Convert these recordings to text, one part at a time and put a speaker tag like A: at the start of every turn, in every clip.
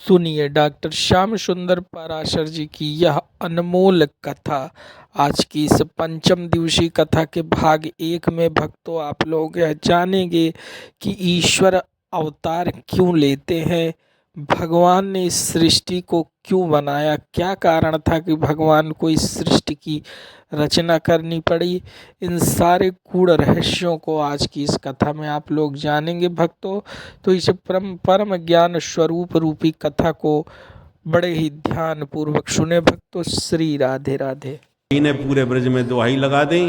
A: सुनिए डॉक्टर श्याम सुंदर पाराशर जी की यह अनमोल कथा। आज की इस पंचम दिवसीय कथा के भाग 1 में भक्तों आप लोग यह जानेंगे कि ईश्वर अवतार क्यों लेते हैं, भगवान ने इस सृष्टि को क्यों बनाया, क्या कारण था कि भगवान को इस सृष्टि की रचना करनी पड़ी। इन सारे गूढ़ रहस्यों को आज की इस कथा में आप लोग जानेंगे भक्तों। तो इस परम ज्ञान स्वरूप रूपी कथा को बड़े ही ध्यान पूर्वक सुने भक्तों। श्री राधे राधे।
B: ने पूरे ब्रज में दुहाई लगा दी,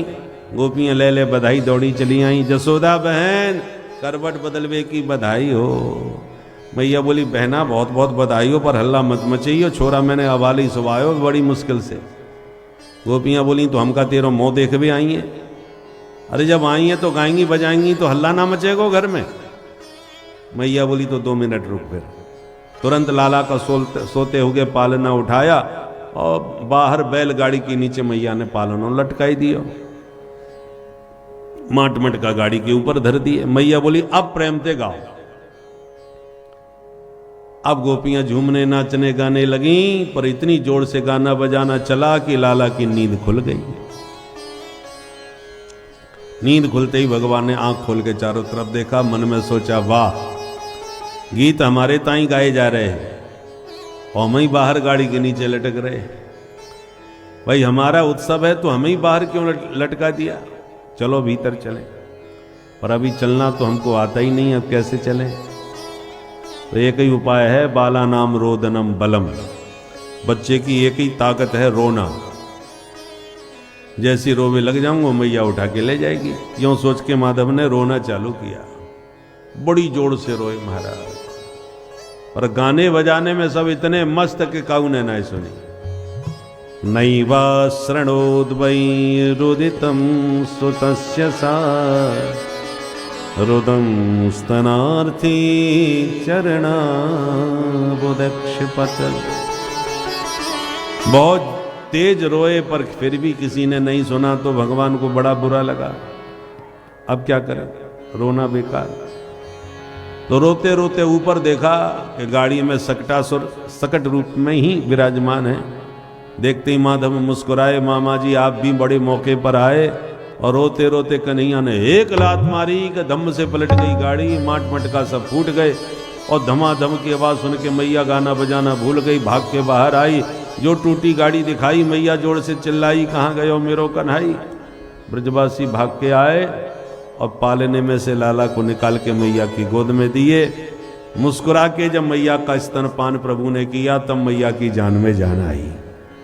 B: गोपियां ले ले बधाई दौड़ी चली आई। जसोदा बहन करवट बदलवे की बधाई हो। मैया बोली बहना बहुत बहुत बधाई हो, पर हल्ला मत मचाइयो, छोरा मैंने हवाली सुवायो बड़ी मुश्किल से। गोपियां बोली तो हमका तेरो मुंह देख भी आई है। अरे जब आई है तो गाएंगी बजाएंगी तो हल्ला ना मचेगो घर में। मैया बोली तो 2 मिनट रुक। फिर तुरंत लाला का सोते हुए पालना उठाया और बाहर बैलगाड़ी के नीचे मैया ने पालना लटकाई दियो, माट मटका गाड़ी के ऊपर धर दिए। मैया बोली अब प्रेम से गाओ। अब गोपियां झूमने नाचने गाने लगी, पर इतनी जोर से गाना बजाना चला कि लाला की नींद खुल गई। नींद खुलते ही भगवान ने आंख खोल के चारों तरफ देखा, मन में सोचा वाह, गीत हमारे ताई गाए जा रहे हैं और हम ही बाहर गाड़ी के नीचे लटक रहे। भाई हमारा उत्सव है तो हमें ही बाहर क्यों लटका दिया। चलो भीतर चले, पर अभी चलना तो हमको आता ही नहीं, अब कैसे चलें। तो एक ही उपाय है, बाला नाम रोदनम बलम। बच्चे की एक ही ताकत है, रोना। जैसी रोवे लग जाऊंगा मैया उठा के ले जाएगी। यूं सोच के माधव ने रोना चालू किया, बड़ी जोर से रोए महाराज। और गाने बजाने में सब इतने मस्त के काऊ ने ना सुनी। नैवा शरणोद्वै रुदितम सुतस्य सा रुदम स्तनार्थी चरणा बुदक्ष पतल। बहुत तेज रोए पर फिर भी किसी ने नहीं सुना तो भगवान को बड़ा बुरा लगा। अब क्या करें, रोना बेकार। तो रोते रोते ऊपर देखा कि गाड़ी में सकटासुर सकट रूप में ही विराजमान है। देखते ही माधव मुस्कुराए, मामा जी आप भी बड़े मौके पर आए। और रोते रोते कन्हैया ने एक लात मारी कि धम्म से पलट गई गाड़ी, माट मटका सब फूट गए। और धमाधम की आवाज सुन के मैया गाना बजाना भूल गई, भाग के बाहर आई। जो टूटी गाड़ी दिखाई मैया जोर से चिल्लाई, कहाँ गए हो मेरो कन्हई। ब्रजवासी भाग के आए और पालने में से लाला को निकाल के मैया की गोद में दिए। मुस्कुरा के जब मैया का स्तनपान प्रभु ने किया तब मैया की जान में जान आई।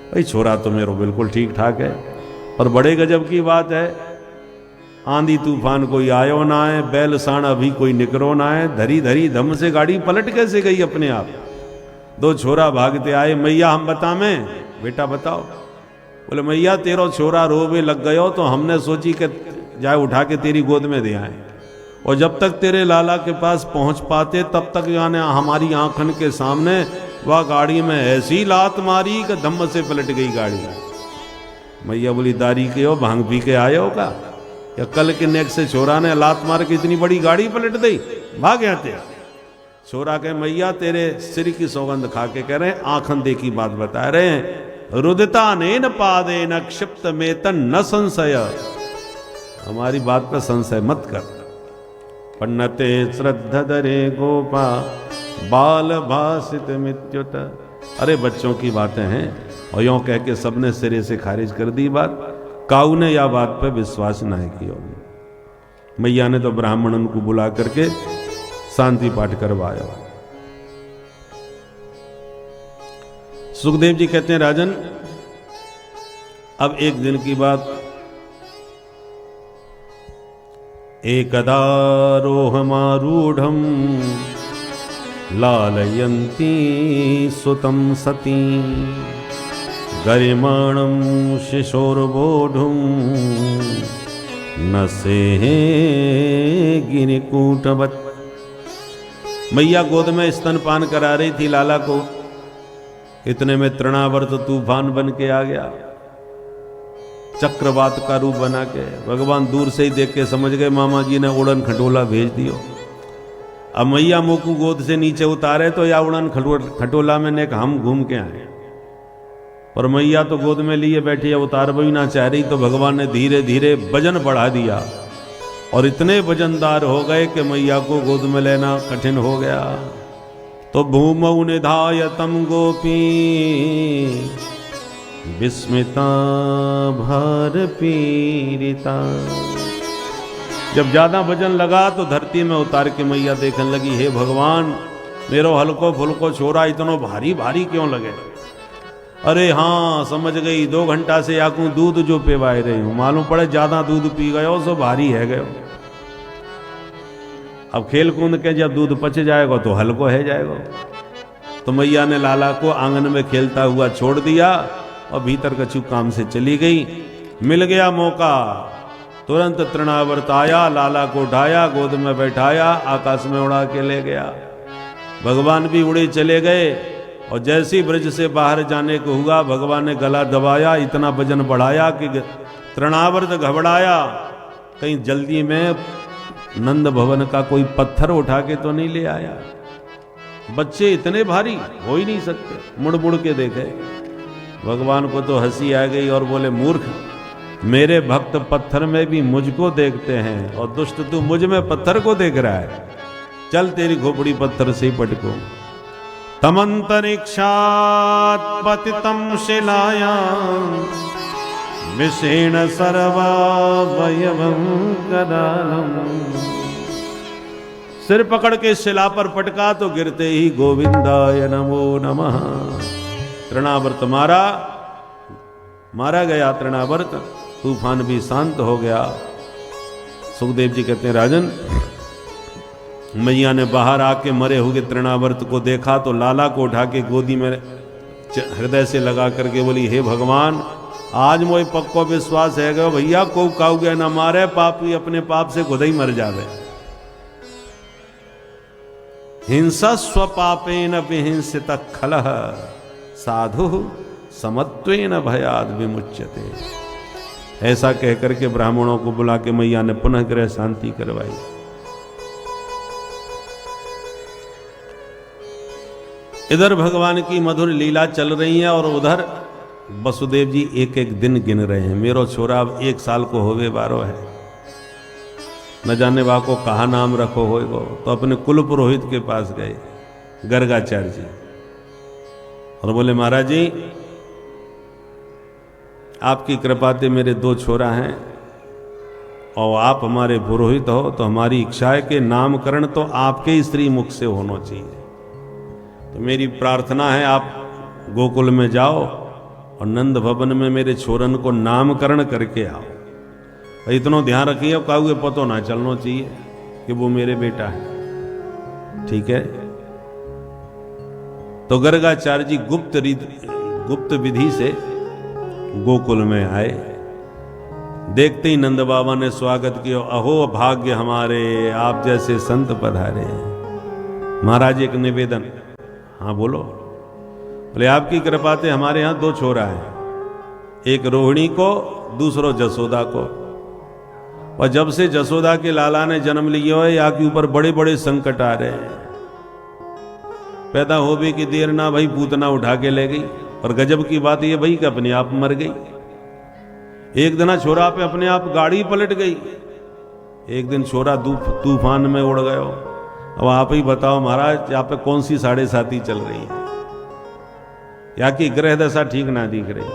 B: भाई छोरा तो मेरा बिल्कुल ठीक ठाक है। और बड़े गजब की बात है, आंधी तूफान कोई आयो ना आए, बैल साण भी कोई निकरो ना आए, धरी धरी धम से गाड़ी पलट कैसे गई अपने आप। 2 छोरा भागते आए, मैया हम बता में बेटा बताओ। बोले मैया तेरा छोरा रोवे लग गयो तो हमने सोची कि जाए उठा के तेरी गोद में दे आए। और जब तक तेरे लाला के पास पहुंच पाते तब तक यानी हमारी आंखन के सामने वह गाड़ी में ऐसी लात मारी कि धम्म से पलट गई गाड़ी। मैया बोली दारी के हो, भांग पी के आए होगा, या कल के नेक से छोरा ने लात मार के इतनी बड़ी गाड़ी पलट दी, भाग गया थे। छोरा के मैया तेरे सिर की सौगंध खा के कह रहे हैं, आंखन दे की बात बता रहे हैं। रुदिता ने न पादे न क्षिप्त में तन न संशय। हमारी बात पर संशय मत कर। पन्नते श्रद्धा दरे गोपा बाल भाषित मित्युत। अरे बच्चों की बातें हैं, और यूं कह के सबने सिरे से खारिज कर दी बात। काऊ ने यह बात पर विश्वास नहीं किया। मैया ने तो ब्राह्मणन को बुला करके शांति पाठ करवाया। सुखदेव जी कहते हैं राजन, अब एक दिन की बात। एकदा रोहमारूढ़ं लालयन्ती सुतं सती गरिमाणं शिशोर्बोढुं न सेहे गिरिकूटवत्। मैया गोद में स्तनपान करा रही थी लाला को। इतने में तृणावर्त तूफान बन के आ गया, चक्रवात का रूप बना के। भगवान दूर से ही देख के समझ गए मामा जी ने उड़न खटोला भेज दियो। अब मैया मोकू गोद से नीचे उतारे तो या उड़न खटोला में ने हम घूम के आए, पर मैया तो गोद में लिए बैठी है, उतार भी ना चाह रही। तो भगवान ने धीरे धीरे वजन बढ़ा दिया और इतने वजनदार हो गए कि मैया को गोद में लेना कठिन हो गया। तो भूमौ निधाय तम गोपी विस्मिता भार पीड़िता। जब ज्यादा वजन लगा तो धरती में उतार के मैया देखने लगी, हे भगवान मेरो हल्को फुल्को छोरा इतनो भारी भारी क्यों लगे। अरे हाँ समझ गई, 2 घंटा से आकू दूध जो पिवाए रही हूं, मालूम पड़े ज्यादा दूध पी गयो सो भारी है गयो। अब खेल कूद के जब दूध पच जाएगा तो हल्को है जाएगा। तो मैया ने लाला को आंगन में खेलता हुआ छोड़ दिया और भीतर कछु काम से चली गई। मिल गया मौका, तुरंत तृणावर्त आया, लाला को उठाया, गोद में बैठाया, आकाश में उड़ा के ले गया। भगवान भी उड़े चले गए और जैसे ही ब्रज से बाहर जाने को हुआ, भगवान ने गला दबाया, इतना वजन बढ़ाया कि तृणावर्त घबराया, कहीं जल्दी में नंद भवन का कोई पत्थर उठा के तो नहीं ले आया। बच्चे इतने भारी हो ही नहीं सकते। मुड़ मुड़ के देखे, भगवान को तो हंसी आ गई और बोले, मूर्ख, मेरे भक्त पत्थर में भी मुझको देखते हैं और दुष्ट तू मुझ में पत्थर को देख रहा है। चल तेरी खोपड़ी पत्थर से ही पटको। तमंतरिक्षात् पतितं शिलायां विषेण सर्वावयवं करालम्। सिर पकड़ के शिला पर पटका तो गिरते ही गोविंदाय नमो नमः। तृणावर्त मारा गया। तृणावर्त, तूफान भी शांत हो गया। सुखदेव जी कहते हैं, राजन मैया ने बाहर आके मरे हुए तृणावर्त को देखा तो लाला को उठा के गोदी में हृदय से लगा करके बोली, हे भगवान आज मोए पक्को विश्वास है गयो भैया को काऊ गया न मारे, पापी अपने पाप से खुद ही मर जावे। हिंसा स्वपापेन विहिंसित खलः साधु समत्वेन भयाद विमुच्यते। ऐसा कहकर के ब्राह्मणों को बुला के मैया ने पुनः ग्रह शांति करवाई। इधर भगवान की मधुर लीला चल रही है और उधर वसुदेव जी एक एक दिन गिन रहे हैं। मेरो छोरा अब 1 साल को होवे 12 है, न जाने वा को कहा नाम रखो होएगो। तो अपने कुल पुरोहित के पास गए गर्गाचार्य जी और बोले, महाराज जी आपकी कृपा से मेरे 2 छोरा हैं और आप हमारे पुरोहित हो, तो हमारी इच्छा है कि नामकरण तो आपके ही स्त्री मुख से होना चाहिए। तो मेरी प्रार्थना है आप गोकुल में जाओ और नंद भवन में मेरे छोरन को नामकरण करके आओ। इतना ध्यान रखिए काहुए पतो ना चलना चाहिए कि वो मेरे बेटा है, ठीक है। तो गर्गाचार्य जी गुप्त विधि से गोकुल में आए। देखते ही नंद बाबा ने स्वागत किया, अहो भाग्य हमारे, आप जैसे संत पधारे। महाराज एक निवेदन। हाँ बोलो। बोले, आपकी कृपा से हमारे यहाँ 2 छोरा हैं, एक रोहिणी को, दूसरो जसोदा को। और जब से जसोदा के लाला ने जन्म लिया है, यहाँ के ऊपर बड़े बड़े संकट आ रहे हैं। पैदा हो भी की देर ना भाई पूतना उठा के ले गई, और गजब की बात ये भाई कि अपने आप मर गई। एक दिन छोरा पे अपने आप गाड़ी पलट गई, एक दिन छोरा तूफान में उड़ गयो। अब आप ही बताओ महाराज, यहाँ पे कौन सी 7.5 चल रही है, यहाँ की ग्रह दशा ठीक ना दिख रही।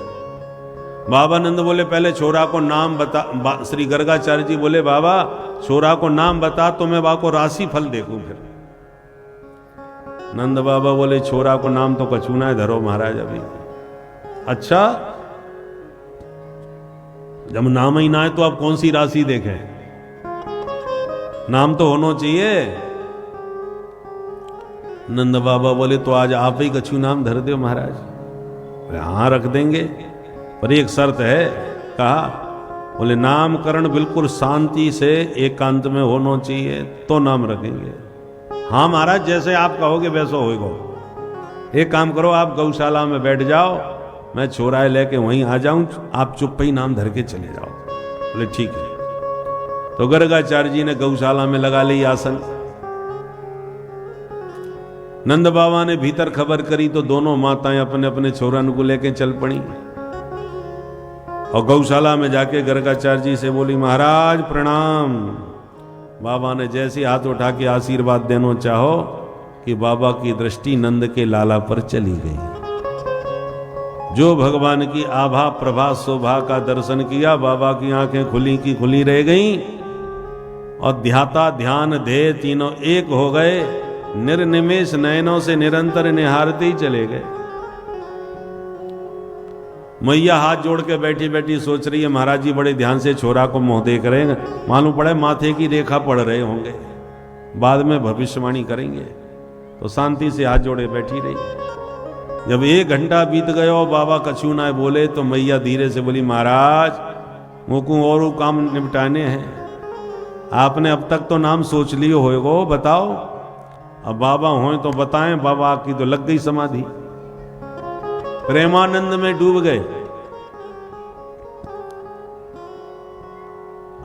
B: बाबा नंद बोले, पहले छोरा को नाम बता। श्री गर्गाचार्य जी बोले, बाबा छोरा को नाम बता तो मैं को राशि फल देखूं। फिर नंद बाबा बोले, छोरा को नाम तो कछू ना धरो महाराज अभी। अच्छा, जब नाम ही ना है तो आप कौन सी राशि देखें, नाम तो होना चाहिए। नंद बाबा बोले, तो आज आप ही कछु नाम धर दो महाराज। हाँ रख देंगे, पर एक शर्त है। कहा, बोले नामकरण बिल्कुल शांति से एकांत में होना चाहिए तो नाम रखेंगे। हाँ महाराज, जैसे आप कहोगे वैसा होएगा। एक काम करो, आप गौशाला में बैठ जाओ, मैं छोराए लेके वहीं आ जाऊं, आप चुप ही नाम धर के चले जाओ। बोले ठीक है। तो गर्गाचार्य जी ने गौशाला में लगा ली आसन। नंद बाबा ने भीतर खबर करी तो दोनों माताएं अपने अपने छोरन को लेके चल पड़ी और गौशाला में जाके गर्गाचार्य जी से बोली, महाराज प्रणाम। बाबा ने जैसे हाथ उठा के आशीर्वाद देना चाहो कि बाबा की दृष्टि नंद के लाला पर चली गई। जो भगवान की आभा प्रभा शोभा का दर्शन किया, बाबा की आंखें खुली की खुली रह गईं और ध्याता ध्यान ध्येय तीनों एक हो गए। निर्निमेष नयनों से निरंतर निहारते ही चले गए। मैया हाथ जोड़ के बैठी बैठी सोच रही है, महाराज जी बड़े ध्यान से छोरा को मुंह देख रहे हैं, मालूम पड़े माथे की रेखा पढ़ रहे होंगे, बाद में भविष्यवाणी करेंगे। तो शांति से हाथ जोड़े बैठी रही। जब 1 घंटा बीत गया और बाबा कछु ना बोले तो मैया धीरे से बोली, महाराज मुकू और काम निपटाने हैं, आपने अब तक तो नाम सोच लियो होएगो, बताओ। अब बाबा हो तो बताएं। बाबा की तो लग गई समाधि, प्रेमानंद में डूब गए।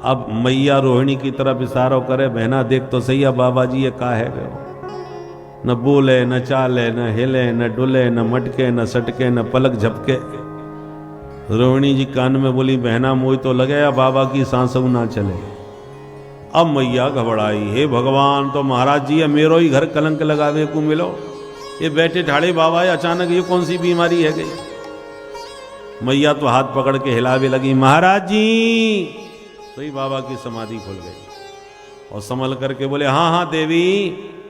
B: अब मैया रोहिणी की तरफ इशारा करे, बहना देख तो सही है बाबा जी ये का है गयो, न बोले न चाले न हिले न डुले न मटके न सटके न पलक झपके। रोहिणी जी कान में बोली, बहना मोई तो लगे या बाबा की सांसों ना चले। अब मैया घबराई, हे भगवान तो महाराज जी है, मेरो ही घर कलंक लगावे को मिलो, ये बैठे ठाड़े बाबा है, अचानक ये कौन सी बीमारी है गई। मैया तो हाथ पकड़ के हिलावे लगी, महाराज जी। तो ही बाबा की समाधि खुल गई और संभल करके बोले, हाँ हाँ देवी,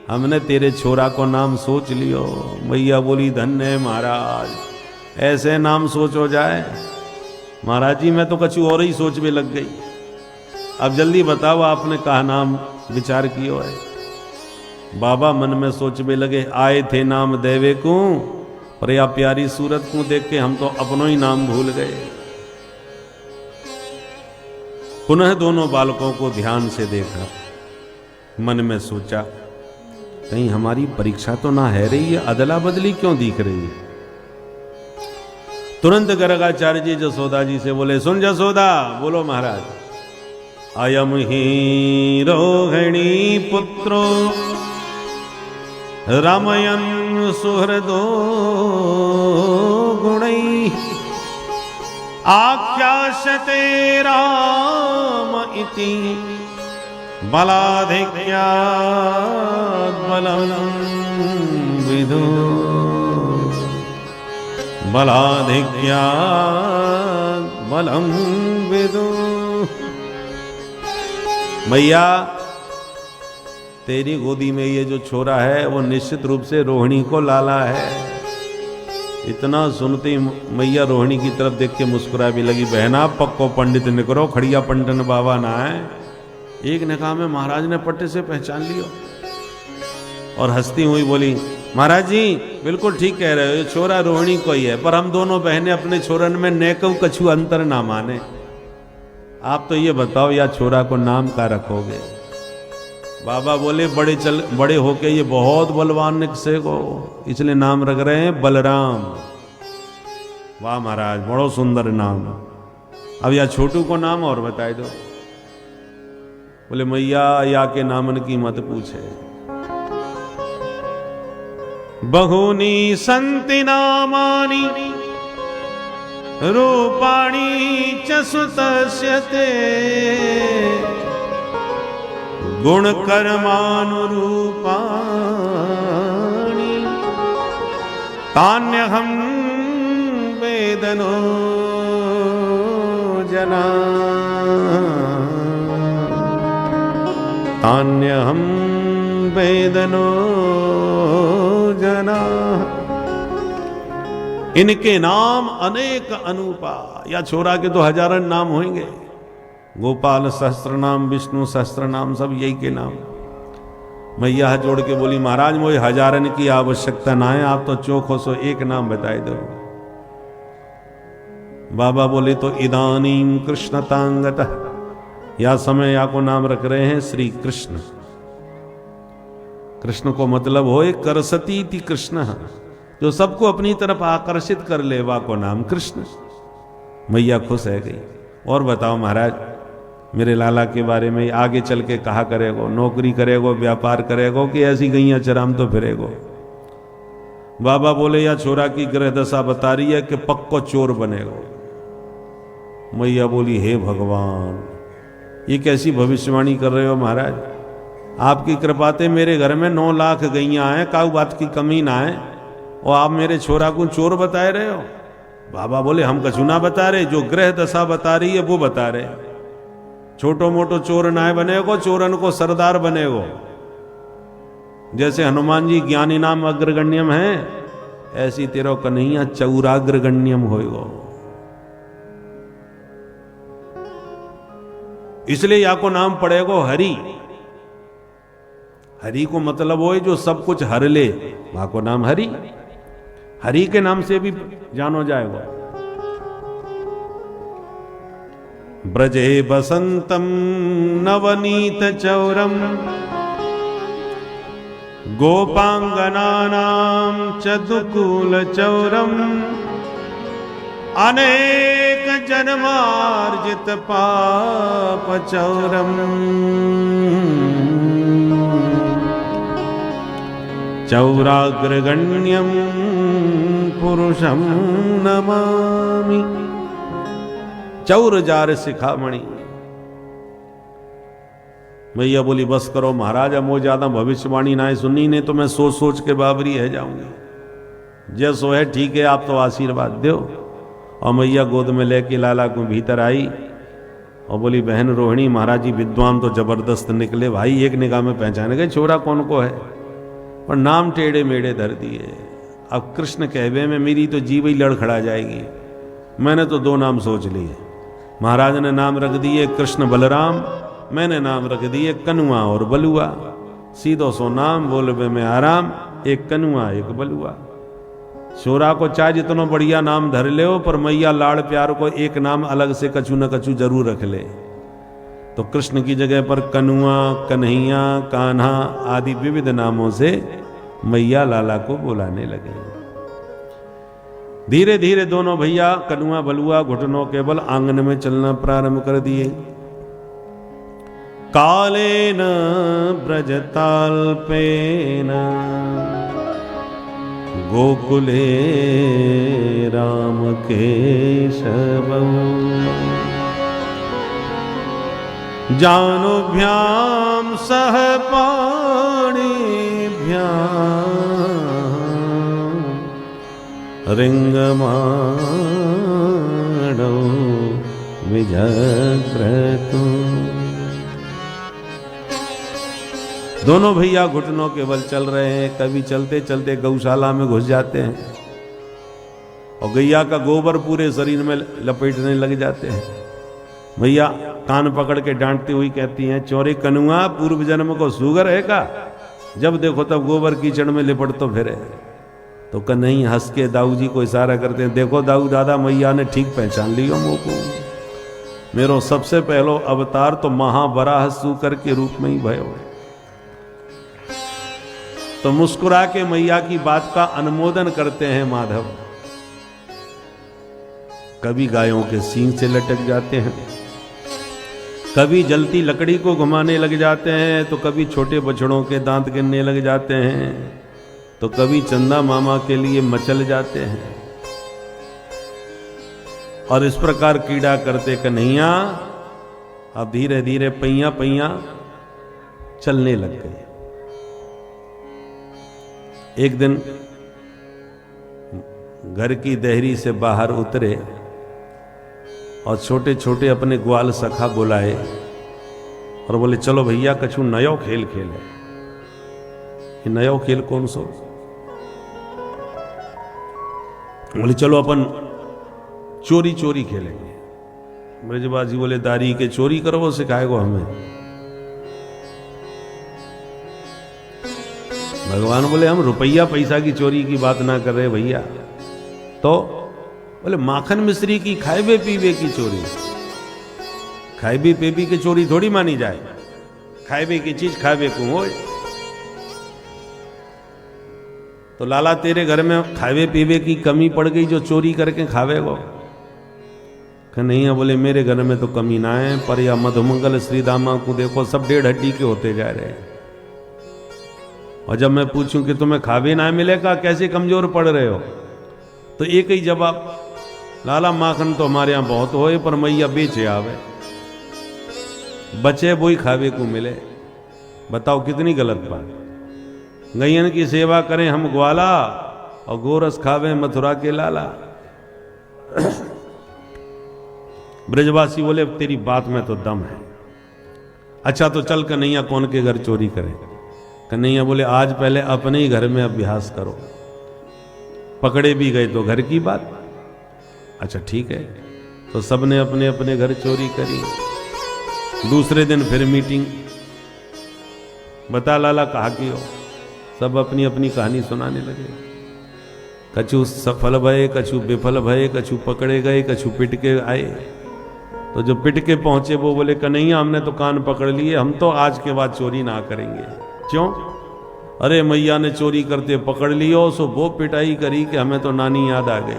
B: हमने तेरे छोरा को नाम सोच लियो। मैया बोली, धन्य महाराज, ऐसे नाम सोचो जाए। महाराज जी मैं तो कछु और ही सोच में लग गई, अब जल्दी बताओ आपने कहा नाम विचार कियो है। बाबा मन में सोच में लगे, आए थे नाम देवे को, पर या प्यारी सूरत को देख के हम तो अपनों ही नाम भूल गए। पुनः दोनों बालकों को ध्यान से देखा, मन में सोचा कहीं हमारी परीक्षा तो ना है रही है, अदला बदली क्यों दिख रही है। तुरंत गर्गाचार्य जी जसोदा जी से बोले, सुन जसोदा, बोलो महाराज। अयम ही रोहिणी पुत्रो रामयन सुहृदो गुणै आख्यास्यते राम इति बलाधिक्यात् बलं विदु बलाधिक्यात् बलं विदु। मैया तेरी गोदी में ये जो छोरा है वो निश्चित रूप से रोहिणी को लाला है। इतना सुनते ही मैया रोहिणी की तरफ देख के मुस्कुरा भी लगी, बहना पक्को पंडित निकरो, खड़िया पंडन बाबा ना है। एक ने कहा में महाराज ने पट्टे से पहचान लियो और हंसती हुई बोली, महाराज जी बिल्कुल ठीक कह रहे हो, ये छोरा रोहिणी को ही है, पर हम दोनों बहनें अपने छोरन में नेकव कछु अंतर ना माने। आप तो ये बताओ या छोरा को नाम का रखोगे। बाबा बोले, बड़े होके ये बहुत बलवान निकसे को, इसलिए नाम रख रहे हैं बलराम। वाह महाराज, बड़ो सुंदर नाम। अब या छोटू को नाम और बताए दो। बोले मैया या के नामन की मत पूछे, बहुनी संति नामानि रूपाणी च सुतस्य ते गुण कर्मानुरूपाणि तान्यहं वेदनो जना तान्यहं वेदनो जना। इनके नाम अनेक अनूपा, या छोरा के तो हजारों नाम होंगे, गोपाल सहस्त्र नाम, विष्णु सहस्त्र नाम, सब यही के नाम। मैया हाथ जोड़ के बोली, महाराज मुझे हजारन की आवश्यकता ना है, आप तो चौखो सो एक नाम बताए दो। बाबा बोले, तो इदानीम कृष्ण तांगतः, या समय या को नाम रख रहे हैं श्री कृष्ण। कृष्ण को मतलब हो करसती थी कृष्ण, जो सबको अपनी तरफ आकर्षित कर ले, वा को नाम कृष्ण। मैया खुश है गई। और बताओ महाराज, मेरे लाला के बारे में आगे चल के कहा करेगो, नौकरी करेगो, व्यापार करेगो कि ऐसी गैया चराम तो फिरेगो। बाबा बोले या छोरा की ग्रह दशा बता रही है कि पक्को चोर बनेगा। मैया बोली हे भगवान, ये कैसी भविष्यवाणी कर रहे हो महाराज, आपकी कृपाते मेरे घर में 9 लाख गैया हैं, काऊ बात की कमी ना है, और आप मेरे छोरा को चोर बताए रहे हो। बाबा बोले हम कछु ना बता रहे, जो ग्रह दशा बता रही है वो बता रहे। छोटो मोटो चोर ना बनेगो, चोरन को सरदार बनेगो। जैसे हनुमान जी ज्ञानी नाम अग्रगण्यम है, ऐसी तेरो कन्हैया चौराग्रगण्यम होएगो। इसलिए या को नाम पड़ेगो हरि। हरि को मतलब हो जो सब कुछ हर ले, वहां को नाम हरि। हरि के नाम से भी जानो जाएगा। ब्रजे बसंतम नवनीत चौरम गोपांगनानां चतुकूल चौरम अनेक जन्मार्जित पाप चौरम चौराग्रगण्यम पुरुषम नमामि। चौर जार शिखामणि। भैया बोली बस करो महाराज, अब वो ज्यादा भविष्यवाणी ना सुननी, नहीं तो मैं सोच सोच के बाबरी है जाऊंगी। जैसो है ठीक है, आप तो आशीर्वाद दो। और मैया गोद में लेके लाला को भीतर आई और बोली बहन रोहिणी, महाराज जी विद्वान तो जबरदस्त निकले भाई, एक निगाह में पहचान गए छोरा कौन को है, और नाम टेढ़े मेढ़े धर दिए। अब कृष्ण कहवे में मेरी तो जीव ही लड़खड़ा जाएगी। मैंने तो 2 नाम सोच लिए। महाराज ने नाम रख दिए कृष्ण बलराम, मैंने नाम रख दिए कनुआ और बलुआ। सीधो सो नाम बोलबे में आराम, एक कनुआ एक बलुआ। छोरा को चाहे जितना बढ़िया नाम धर ले हो, पर मैया लाड़ प्यार को एक नाम अलग से कछु न कछु जरूर रख ले। तो कृष्ण की जगह पर कनुआ, कन्हैया, कान्हा आदि विविध नामों से मैया लाला को बुलाने लगे। धीरे धीरे दोनों भैया कनुआ बलुआ घुटनों के बल आंगन में चलना प्रारंभ कर दिए। कालेन ब्रजताल्पेन गोकुले राम केशवं जानुभ्याम सह पाणिभ्याम रिंगमाणो विजग्रतु। दोनों भैया घुटनों के बल चल रहे हैं। कभी चलते चलते गौशाला में घुस जाते हैं और गैया का गोबर पूरे शरीर में लपेटने लग जाते हैं। भैया कान पकड़ के डांटती हुई कहती हैं, चोरी कनुआ पूर्व जन्म को सुगर है का, जब देखो तब गोबर कीचड़ में लिपट तो फिरे। तो कन्हैया हंस के दाऊ जी को इशारा करते हैं, देखो दाऊ दादा मैया ने ठीक पहचान लियो मोको, मेरो सबसे पहलो अवतार तो महावराह सूकर के रूप में ही भयो है। तो मुस्कुरा के मैया की बात का अनुमोदन करते हैं माधव। कभी गायों के सींग से लटक जाते हैं, कभी जलती लकड़ी को घुमाने लग जाते हैं, तो कभी छोटे बछड़ों के दांत गिनने लग जाते हैं, तो कभी चंदा मामा के लिए मचल जाते हैं। और इस प्रकार कीड़ा करते कन्हैया अब धीरे धीरे पैया पैया चलने लग गए। एक दिन घर की देहरी से बाहर उतरे और छोटे छोटे अपने ग्वाल सखा बुलाए और बोले चलो भैया कछु नयो खेल खेले। ये नयो खेल कौन सो? बोले चलो अपन चोरी चोरी खेलेंगे। ब्रजबाजी बोले दारी के चोरी करो, वो सिखाएगो हमें। भगवान बोले हम रुपया पैसा की चोरी की बात ना कर रहे भैया। तो बोले माखन मिश्री की खाएबे पीबे की चोरी। खाएबे पीबे की चोरी थोड़ी मानी जाए, खाएबे की चीज खाएबे को हो। तो लाला तेरे घर में खावे पीवे की कमी पड़ गई जो चोरी करके खावेगो? नहीं है। बोले मेरे घर में तो कमी ना है, पर या मधुमंगल श्री दामा को देखो सब 1.5 हड्डी के होते जा रहे हैं। और जब मैं पूछूं कि तुम्हें खावे ना मिलेगा, कैसे कमजोर पड़ रहे हो, तो एक ही जवाब, लाला माखन तो हमारे यहाँ बहुत होए पर मैया बेचे आवे, बचे वही खावे को मिले। बताओ कितनी गलत बात। गैयन की सेवा करें हम ग्वाला और गोरस खावे मथुरा के लाला। ब्रजवासी बोले तेरी बात में तो दम है। अच्छा तो चल कन्हैया कौन के घर चोरी करें। कन्हैया बोले आज पहले अपने ही घर में अभ्यास करो, पकड़े भी गए तो घर की बात। अच्छा ठीक है, तो सबने अपने अपने घर चोरी करी। दूसरे दिन फिर मीटिंग, बता लाला कहा की हो। सब अपनी अपनी कहानी सुनाने लगे। कछु सफल भये, कछु विफल भये, कछु पकड़े गए, कछु पिट के आए। तो जो पिट के पहुंचे वो बोले कन्हैया हमने तो कान पकड़ लिए, हम तो आज के बाद चोरी ना करेंगे। क्यों? अरे मैया ने चोरी करते पकड़ लियो, सो वो पिटाई करी कि हमें तो नानी याद आ गई।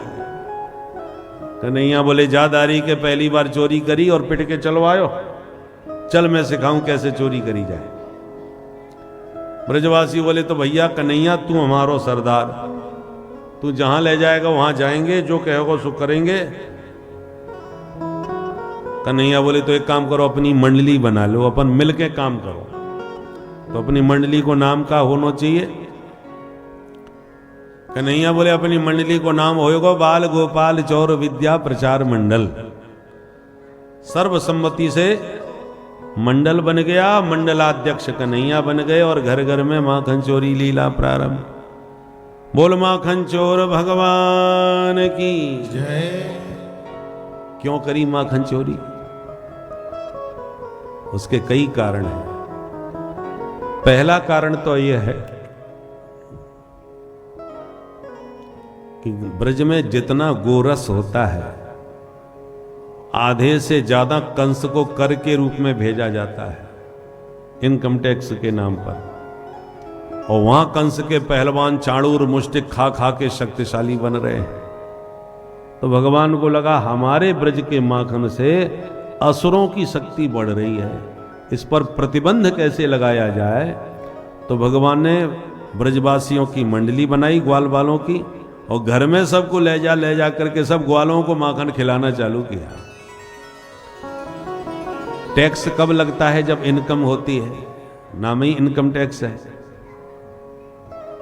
B: कन्हैया बोले जादारी के पहली बार चोरी करी और पिट के चलवायो, चल मैं सिखाऊं कैसे चोरी करी जाए। ब्रजवासी बोले तो भैया कन्हैया तू हमारो सरदार, तू जहां ले जाएगा वहां जाएंगे, जो कहेगा सो करेंगे। कन्हैया बोले तो एक काम करो, अपनी मंडली बना लो, अपन मिलके काम करो। तो अपनी मंडली को नाम का होना चाहिए। कन्हैया बोले अपनी मंडली को नाम होगा बाल गोपाल चौर विद्या प्रचार मंडल। सर्वसम्मति से मंडल बन गया, मंडलाध्यक्ष कन्हैया बन गए और घर घर में माखन चोरी लीला प्रारंभ। बोल माखन चोर भगवान की जय। क्यों करी माखन चोरी? उसके कई कारण हैं। पहला कारण तो यह है कि ब्रज में जितना गोरस होता है आधे से ज्यादा कंस को कर के रूप में भेजा जाता है इनकम टैक्स के नाम पर। और वहां कंस के पहलवान चाणूर मुष्टिक खा खा के शक्तिशाली बन रहे हैं। तो भगवान को लगा हमारे ब्रज के माखन से असुरों की शक्ति बढ़ रही है, इस पर प्रतिबंध कैसे लगाया जाए। तो भगवान ने ब्रजवासियों की मंडली बनाई ग्वाल वालों की, और घर में सबको ले जा करके सब ग्वालों को माखन खिलाना चालू किया। टैक्स कब लगता है? जब इनकम होती है, नाम ही इनकम टैक्स है।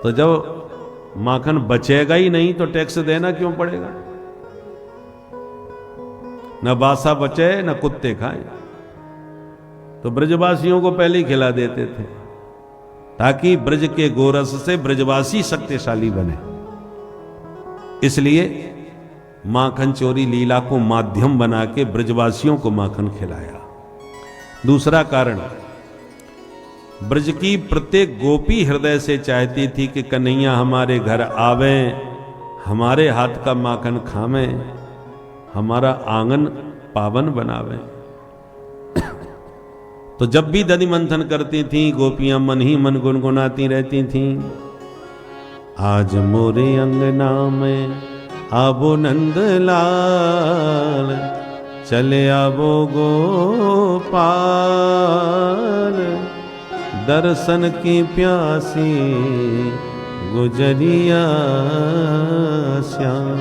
B: तो जब माखन बचेगा ही नहीं तो टैक्स देना क्यों पड़ेगा? न बासा बचे न कुत्ते खाए। तो ब्रजवासियों को पहले ही खिला देते थे ताकि ब्रज के गोरस से ब्रजवासी शक्तिशाली बने। इसलिए माखन चोरी लीला को माध्यम बना के ब्रजवासियों को माखन खिलाया। दूसरा कारण, ब्रज की प्रत्येक गोपी हृदय से चाहती थी कि कन्हैया हमारे घर आवे, हमारे हाथ का माखन खावे, हमारा आंगन पावन बनावे। तो जब भी दधि मंथन करती थी गोपियां मन ही मन गुनगुनाती रहती थीं। आज मोरे अंगना में आबो नंद लाल, चले आबो गोपाल, दर्शन की प्यासी गुजरिया श्याम।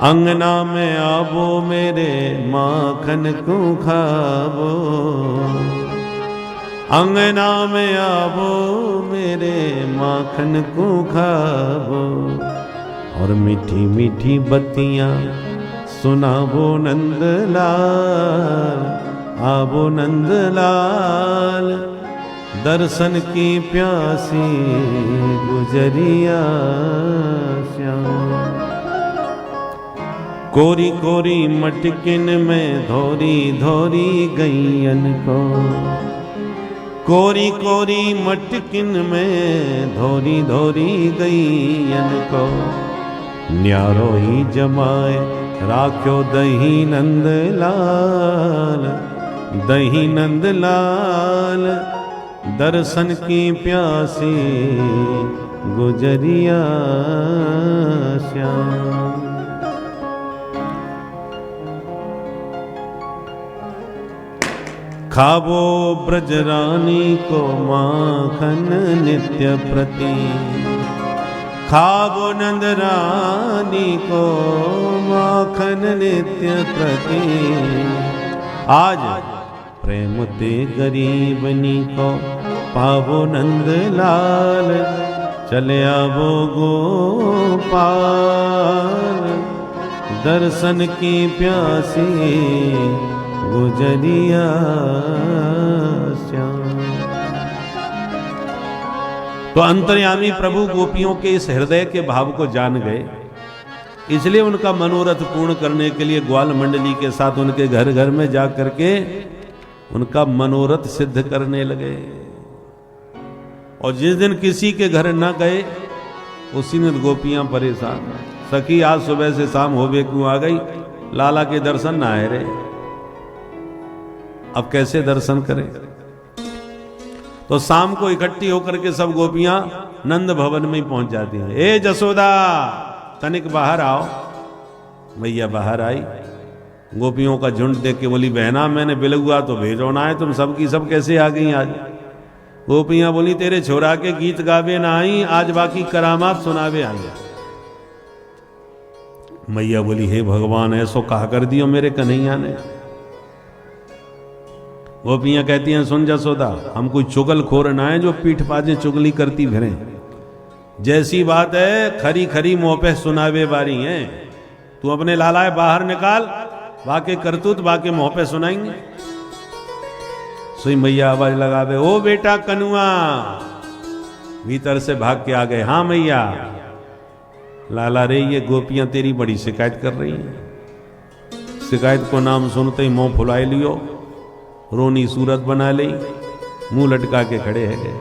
B: अंगना में आबो मेरे माखन को खाबो, अंगना में आबो मेरे माखन को खाबो, और मीठी मीठी बत्तियां सुनाबो नंदलाल, आबो नंदलाल, दर्शन की प्यासी गुजरिया श्याम। कोरी कोरी मटकिन में धोरी धोरी गैयन को, कोरी कोरी मटकिन में धोरी धोरी गैयन को, न्यारो ही जमाए राख्यो दही नंदलाल, दही नंदलाल, दर्शन की प्यासी गुजरिया श्याम। खाबो ब्रजरानी को माखन नित्य प्रति, खाबो नंद रानी को माखन नित्य प्रति। आज प्रेम ते गरीबनी को पावो नंद लाल, चले आवो गोपाल दर्शन की प्यासी गुजरिया श्याम। तो अंतर्यामी प्रभु गोपियों के इस हृदय के भाव को जान गए, इसलिए उनका मनोरथ पूर्ण करने के लिए ग्वाल मंडली के साथ उनके घर घर में जा करके उनका मनोरथ सिद्ध करने लगे। और जिस दिन किसी के घर न गए उसी दिन गोपियां परेशान, सखी आज सुबह से शाम होवे क्यों आ गई, लाला के दर्शन ना आए रे, अब कैसे दर्शन करें। तो शाम को इकट्ठी होकर के सब गोपियां नंद भवन में ही पहुंच जाती हैं। ए जसोदा तनिक बाहर आओ। भैया बाहर आई, गोपियों का झुंड देख के बोली बहना मैंने बिलगुआ तो भेजो ना है, तुम सबकी सब कैसे आ गई आज। गोपियां बोली तेरे छोरा के गीत गावे ना आई, आज बाकी करामात सुनावे आई। मैया बोली हे भगवान ऐसो कहा कर दियो मेरे कन्हैया ने। गोपियां कहती हैं सुन जसोदा, हम कोई चुगल खोर ना है जो पीठ पाजे चुगली करती फिरें। जैसी बात है खरी खरी मुंह पे सुनावे बारी है। तू अपने लालाए बाहर निकाल, बाके करतूत बाके मुंह पे सुनाएंगे। सुई मैया आवाज लगावे ओ बेटा कनुआ, भीतर से भाग के आ गए। हाँ मैया। लाला रे ये गोपियां तेरी बड़ी शिकायत कर रही हैं। शिकायत को नाम सुनते ही मुंह फुलाए लियो, रोनी सूरत बना ली, मुंह लटका के खड़े है गए।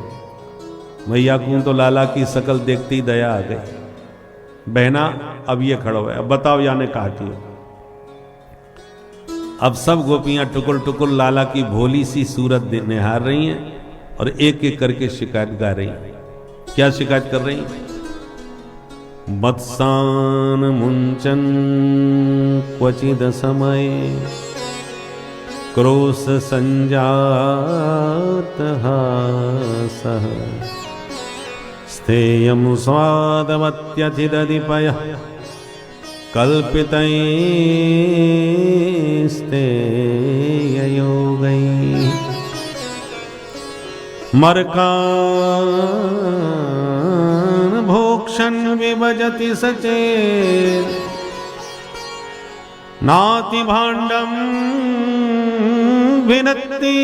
B: मैया को तो लाला की शकल देखती दया आ गई। बहना अब ये खड़ो है, अब बताओ याने कहा की। अब सब गोपियां टुकुल टुकुल लाला की भोली सी सूरत निहार रही हैं और एक एक करके शिकायत गा रही हैं। क्या शिकायत कर रही हैं? वत्सान मुंचन क्वचिद समय, क्रोश संजात हासः, स्थेयं स्वादवत्यधिदधिपयः, कल्पितैस्तेययोगैः, मर्कान् भोक्षन् विभजति सचेत्, नाति भाण्डं भिनत्ति,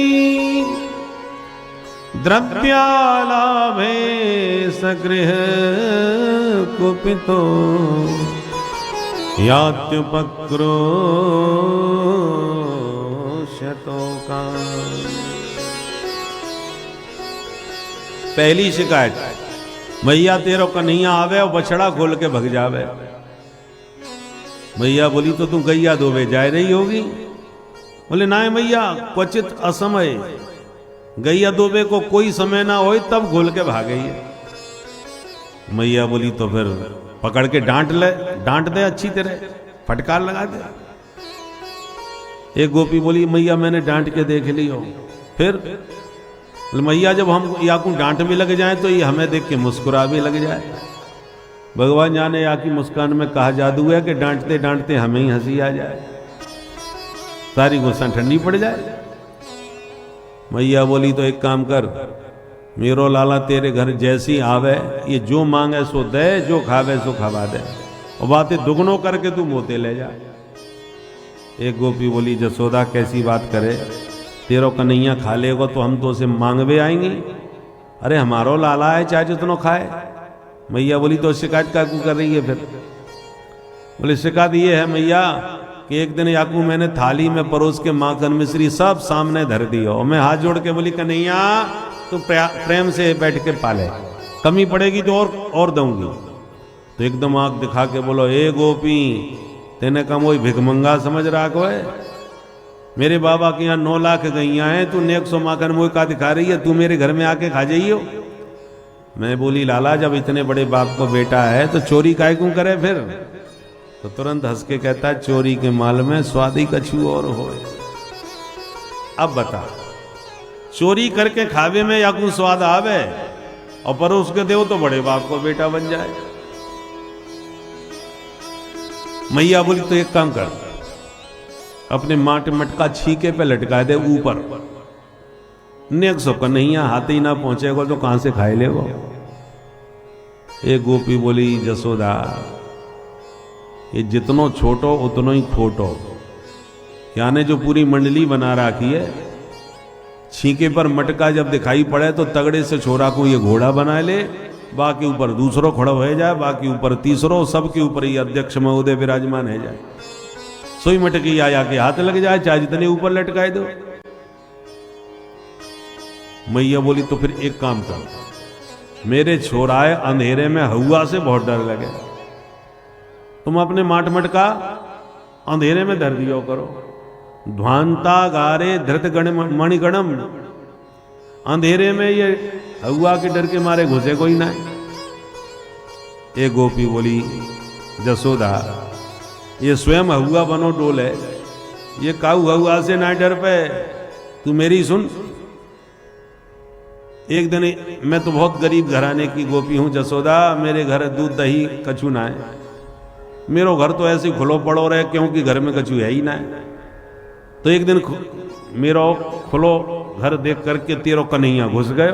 B: द्रव्यालाभे सगृह कुपितो, यात्युपक्रोशतो। पहली शिकायत, मैया तेरो कन्हैया आवे और बछड़ा खोल के भग जावे। मैया बोली तो तू गैया दोवे जाए रही होगी। बोले ना मैया क्वचित असमय, गैया दोवे को कोई समय ना हो तब खोल के भागे। मैया बोली तो फिर पकड़ के डांट ले, डांट दे अच्छी तरह, फटकार लगा दे। एक गोपी बोली मैया मैंने डांट के देख ली हो। फिर मैया जब हम या को डांट भी लग जाए तो ये हमें देख के मुस्कुरा भी लग जाए। भगवान जाने या की मुस्कान में कहा जादू है कि डांटते डांटते हमें ही हंसी आ जाए, सारी गुस्सा ठंडी पड़ जाए। मैया बोली तो एक काम कर, मेरो लाला तेरे घर जैसी आवे ये जो मांगे सो दे, जो खावे सो खवा दे, और बातें दुगनों करके तू मोते ले जा। एक गोपी बोली जसोदा कैसी बात करे, तेरो कन्हैया खा लेगा तो हम तो उसे मांगवे आएंगे। अरे हमारो लाला है चाहे जितनो खाए। मैया बोली तो शिकायत का कर रही है। फिर बोले शिकायत ये है मैया कि एक दिन याकू मैंने थाली में परोस के माखन मिश्री सब सामने धर दी और मैं हाथ जोड़ के बोली कन्हैया तू प्रेम से बैठ के पाले, कमी पड़ेगी तो और दूंगी। तो एकदम आंख दिखा के बोलो ए गोपी तेने कम वही भिखमंगा समझ रहा को है, मेरे बाबा के यहाँ 9 लाख गैया हैं, तू 100 माखन मोह का दिखा रही है, तू मेरे घर में आके खा जाइयो। मैं बोली लाला जब इतने बड़े बाप को बेटा है तो चोरी काहे क्यों करे फिर। तो तुरंत हंस के कहता है चोरी के माल में स्वादी कछु और हो। अब बता चोरी करके खावे में या कुछ स्वाद आवे और परोस के दो तो बड़े बाप को बेटा बन जाए। मैया बोली तो एक काम कर, अपने माट मटका छीके पे लटका दे ऊपर, नेक सो कन्हैया हाथ ही ना पहुंचेगा तो कहां से खाए ले वो। एक गोपी बोली जसोदा ये जितनो छोटो उतनो ही खोटो, यानी जो पूरी मंडली बना रखी है, छीके पर मटका जब दिखाई पड़े तो तगड़े से छोरा को ये घोड़ा बना ले, बाकी ऊपर दूसरो खड़ा हो जाए, बाकी ऊपर तीसरो, सबके ऊपर ये अध्यक्ष महोदय विराजमान है जाए, सोई मटकी आया के हाथ लग जाए, चाहे जितने ऊपर लटकाए दो। मैया बोली तो फिर एक काम कर, मेरे छोराए अंधेरे में हवा से बहुत डर लगे, तुम अपने माट मटका अंधेरे में धर दियो करो, ध्वांता गारे धृत गण मणिगणम, अंधेरे में ये हवा के डर के मारे घुसे कोई ना। एक गोपी बोली जसोदा ये स्वयं हवा बनो डोले, ये काऊ हवा से ना डर पे, तू मेरी सुन। एक दिन मैं तो बहुत गरीब घराने की गोपी हूं जसोदा, मेरे घर दूध दही कछु ना है, मेरो घर तो ऐसे खुलो पड़ो रहे क्योंकि घर में कछु है ही ना है। तो एक दिन मेरो खुलो घर देख करके तेरो कन्हैया घुस गए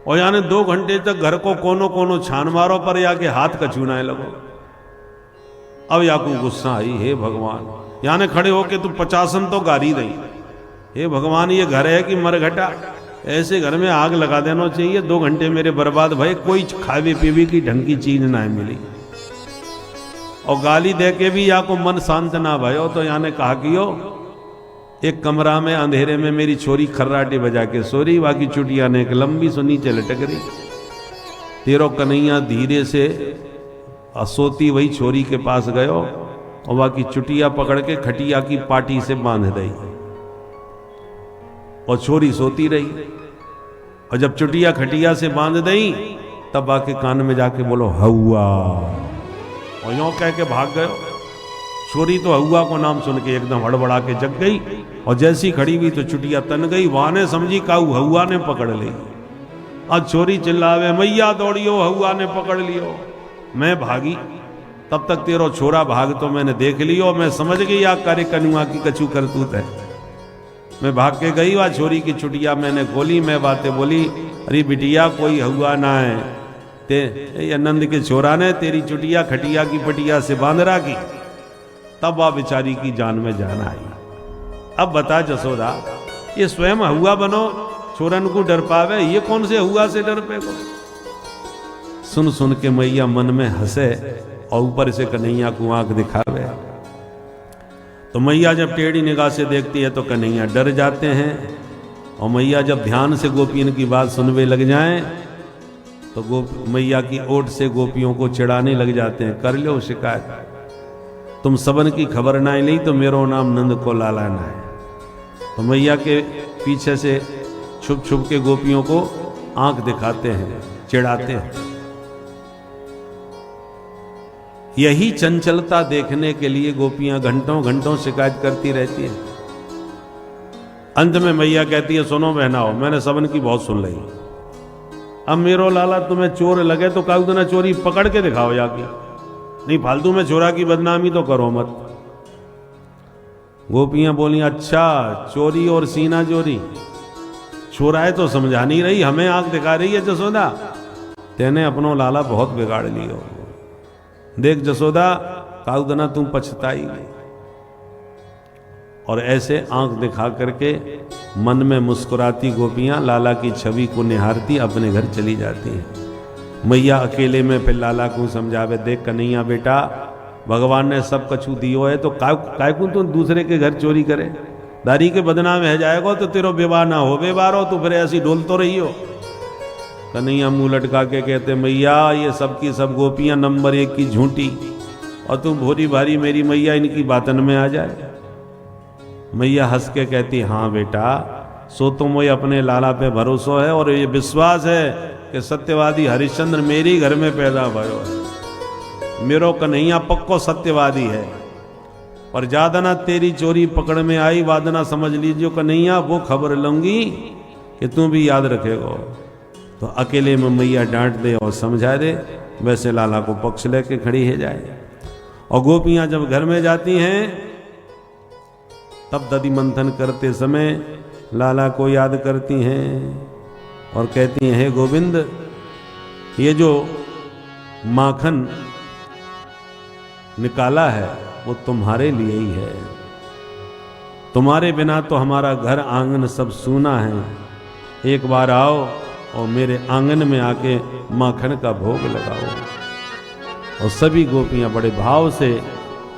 B: और यानी 2 घंटे तक घर को कोनो कोनो छान मारो पर याके हाथ कछु ना लगो। अब याकू गुस्सा आई, हे भगवान, यानी खड़े होके तू 50 तो गारी दई, हे भगवान ये घर है कि मरघटा, ऐसे घर में आग लगा देना चाहिए। 2 घंटे मेरे बर्बाद भय, कोई खावे पीवे की ढंग की चीज ना मिली और गाली दे के भी या को मन शांत ना भयो। तो याने कहा कि यो एक कमरा में अंधेरे में मेरी छोरी खर्राटे बजा के सो रही, बाकी चुटिया ने एक लंबी सो नीचे लटक रही। तेरो कन्हैया धीरे से असोती वही छोरी के पास गयो और बाकी चुटिया पकड़ के खटिया की पाटी से बांध दी और छोरी सोती रही। और जब चुटिया खटिया से बांध दी तब आके कान में जाके बोलो हवा, और यूं कह के भाग गयो। छोरी तो हवा को नाम सुन के एकदम हड़बड़ा के जग गई और जैसी खड़ी हुई तो चुटिया तन गई, वहां ने समझी काऊ हवा ने पकड़ ली। आज छोरी चिल्लावे मैया दौड़ियो, हवा ने पकड़ लियो। मैं भागी, तब तक तेरो छोरा भाग तो मैंने देख लियो, मैं समझ गई आ करे कनुआ की कछु करतूत है। मैं भाग के गई, वह छोरी की चुटिया मैंने खोली, मैं बातें बोली, अरे बिटिया कोई हुआ ना है, ते नंद के छोरा ने तेरी चुटिया खटिया की पटिया से बांध रखी। तब वह बेचारी की जान में जान आई। अब बता जसोदा, ये स्वयं हुआ बनो छोरन को डर पावे, ये कौन से हुआ से डर पे को। सुन सुन के मैया मन में हंसे और ऊपर से कन्हैया को आंख दिखावे। तो मैया जब टेढ़ी निगाह से देखती है तो कन्हैया डर जाते हैं, और मैया जब ध्यान से गोपियन की बात सुनने लग जाएं तो मैया की ओट से गोपियों को चिढ़ाने लग जाते हैं, कर लो शिकायत, तुम सबन की खबर ना ली तो मेरो नाम नंद को लाला ना है। तो मैया के पीछे से छुप छुप के गोपियों को आंख दिखाते हैं, चिढ़ाते हैं। यही चंचलता देखने के लिए गोपियां घंटों घंटों शिकायत करती रहती हैं। अंत में मैया कहती है, सुनो बहनाओ, मैंने सबन की बहुत सुन ली, अब मेरो लाला तुम्हें चोर लगे तो काऊ तो ना चोरी पकड़ के दिखाओ जाके, नहीं फालतू में चोरा की बदनामी तो करो मत। गोपियां बोली, अच्छा चोरी और सीना चोरी, चोराए तो समझा नहीं रही, हमें आंख दिखा रही है जसोदा, तेने अपनो लाला बहुत बिगाड़ लियो। देख जसोदा, काउदना तुम पछताई। और ऐसे आंख दिखा करके मन में मुस्कुराती गोपियां लाला की छवि को निहारती अपने घर चली जाती हैं। मैया अकेले में फिर लाला को समझावे, देख कन्हैया बेटा, भगवान ने सब कछु दियो है तो काय को तुम दूसरे के घर चोरी करे, दारी के बदनाम है जाएगा तो तेरो विवाह ना हो, बेवार हो तो फिर ऐसी डोल तो रही हो। कन्हैया मुंह लटका के कहते, मैया ये सब की सब गोपियां नंबर 1 की झूठी, और तुम भोरी भारी मेरी मैया इनकी बातन में आ जाए। मैया हंस के कहती, हाँ बेटा, सो तो मुझे अपने लाला पे भरोसा है और ये विश्वास है कि सत्यवादी हरिश्चंद्र मेरे घर में पैदा भयो है, मेरो कन्हैया पक्को सत्यवादी है। और ज्यादा ना तेरी चोरी पकड़ में आई, वादना समझ लीजिए कन्हैया, वो खबर लूंगी कि तू भी याद रखेगा। तो अकेले में मैया डांट दे और समझा दे, वैसे लाला को पक्ष लेके खड़ी है जाए। और गोपियां जब घर में जाती हैं तब दधि मंथन करते समय लाला को याद करती हैं और कहती हैं, हे गोविंद, ये जो माखन निकाला है वो तुम्हारे लिए ही है। तुम्हारे बिना तो हमारा घर आंगन सब सूना है। एक बार आओ और मेरे आंगन में आके माखन का भोग लगाओ। और सभी गोपियां बड़े भाव से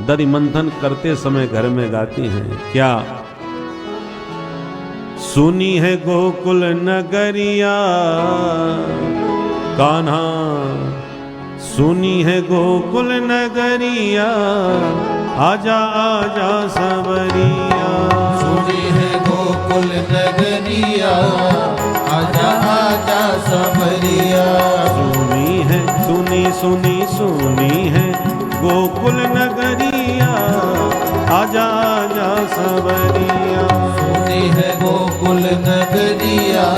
B: दधि मंथन करते समय घर में गाती हैं, क्या? सुनी है गोकुल नगरिया कान्हा, सुनी है गोकुल नगरिया, आजा आजा सवरिया।
C: सुनी है गोकुल नगरिया, आजा आजा सवरिया।
B: सुनी है, सुनी सुनी सुनी है गोकुल नगरिया, आजा आजा सवरिया।
C: सुनी है गोकुल नगरिया,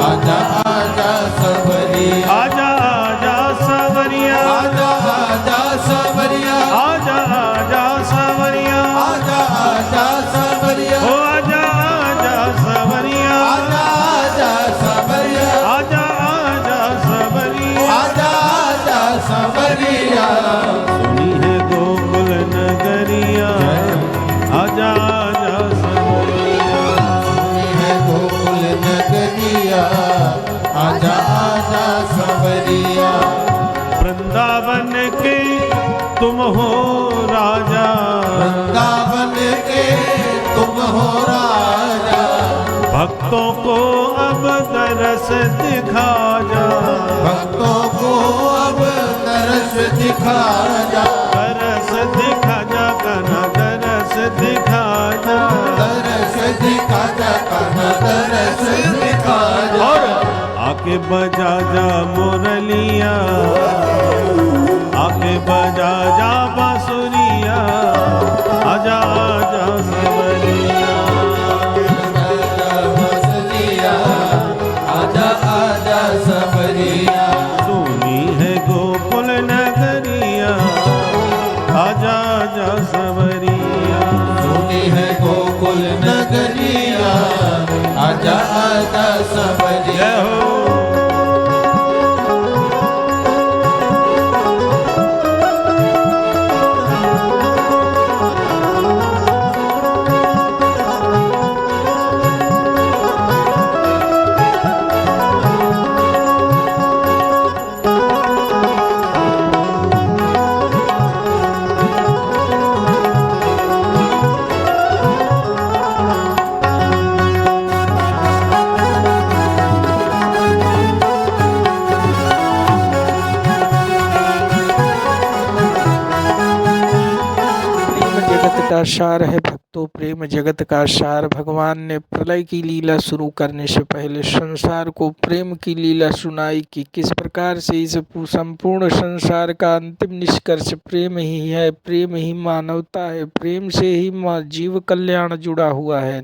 C: आजा आजा सवरिया।
B: आजा आजा सवरिया,
C: आजा आजा सवरिया,
B: आजा आजा सवरिया,
C: आजा आजा सवरिया,
B: ओ आजा आजा सवरिया,
C: आजा आजा सवरिया,
B: आजा आजा सवरिया,
C: आजा आजा सवरिया।
B: सुनी है गोकुल नगरिया, आजा आजा सवरिया।
C: सुनी है गोकुल नगरिया, आजा आजा सवरिया।
B: वृंदावन के तुम हो राजा,
C: वृंदावन के तुम हो राजा,
B: भक्तों को अब दरस दिखा जा।
C: भक्तों को अब तरस दिखा जा।
B: दरस दिखा जा कना, दरस दिखा जा।
C: तरस दिखा जा कना, तरस दिखा जा।
B: और आके बजा जा मुरलिया, आके बजा जा बांसुरिया, आजा आजा सवरिया।
C: आजा आजा सवरिया।
B: सुनी है गोकुल नगरिया, आजा आजा सवरिया।
C: सुनी है गोकुल नगरिया, आजा आजा सवरिया।
B: जय हो।
A: का सार है भक्तों, प्रेम जगत का सार। भगवान ने प्रलय की लीला शुरू करने से पहले संसार को प्रेम की लीला सुनाई कि किस प्रकार से इस संपूर्ण संसार का अंतिम निष्कर्ष प्रेम ही है, प्रेम ही मानवता है, प्रेम से ही जीव कल्याण जुड़ा हुआ है।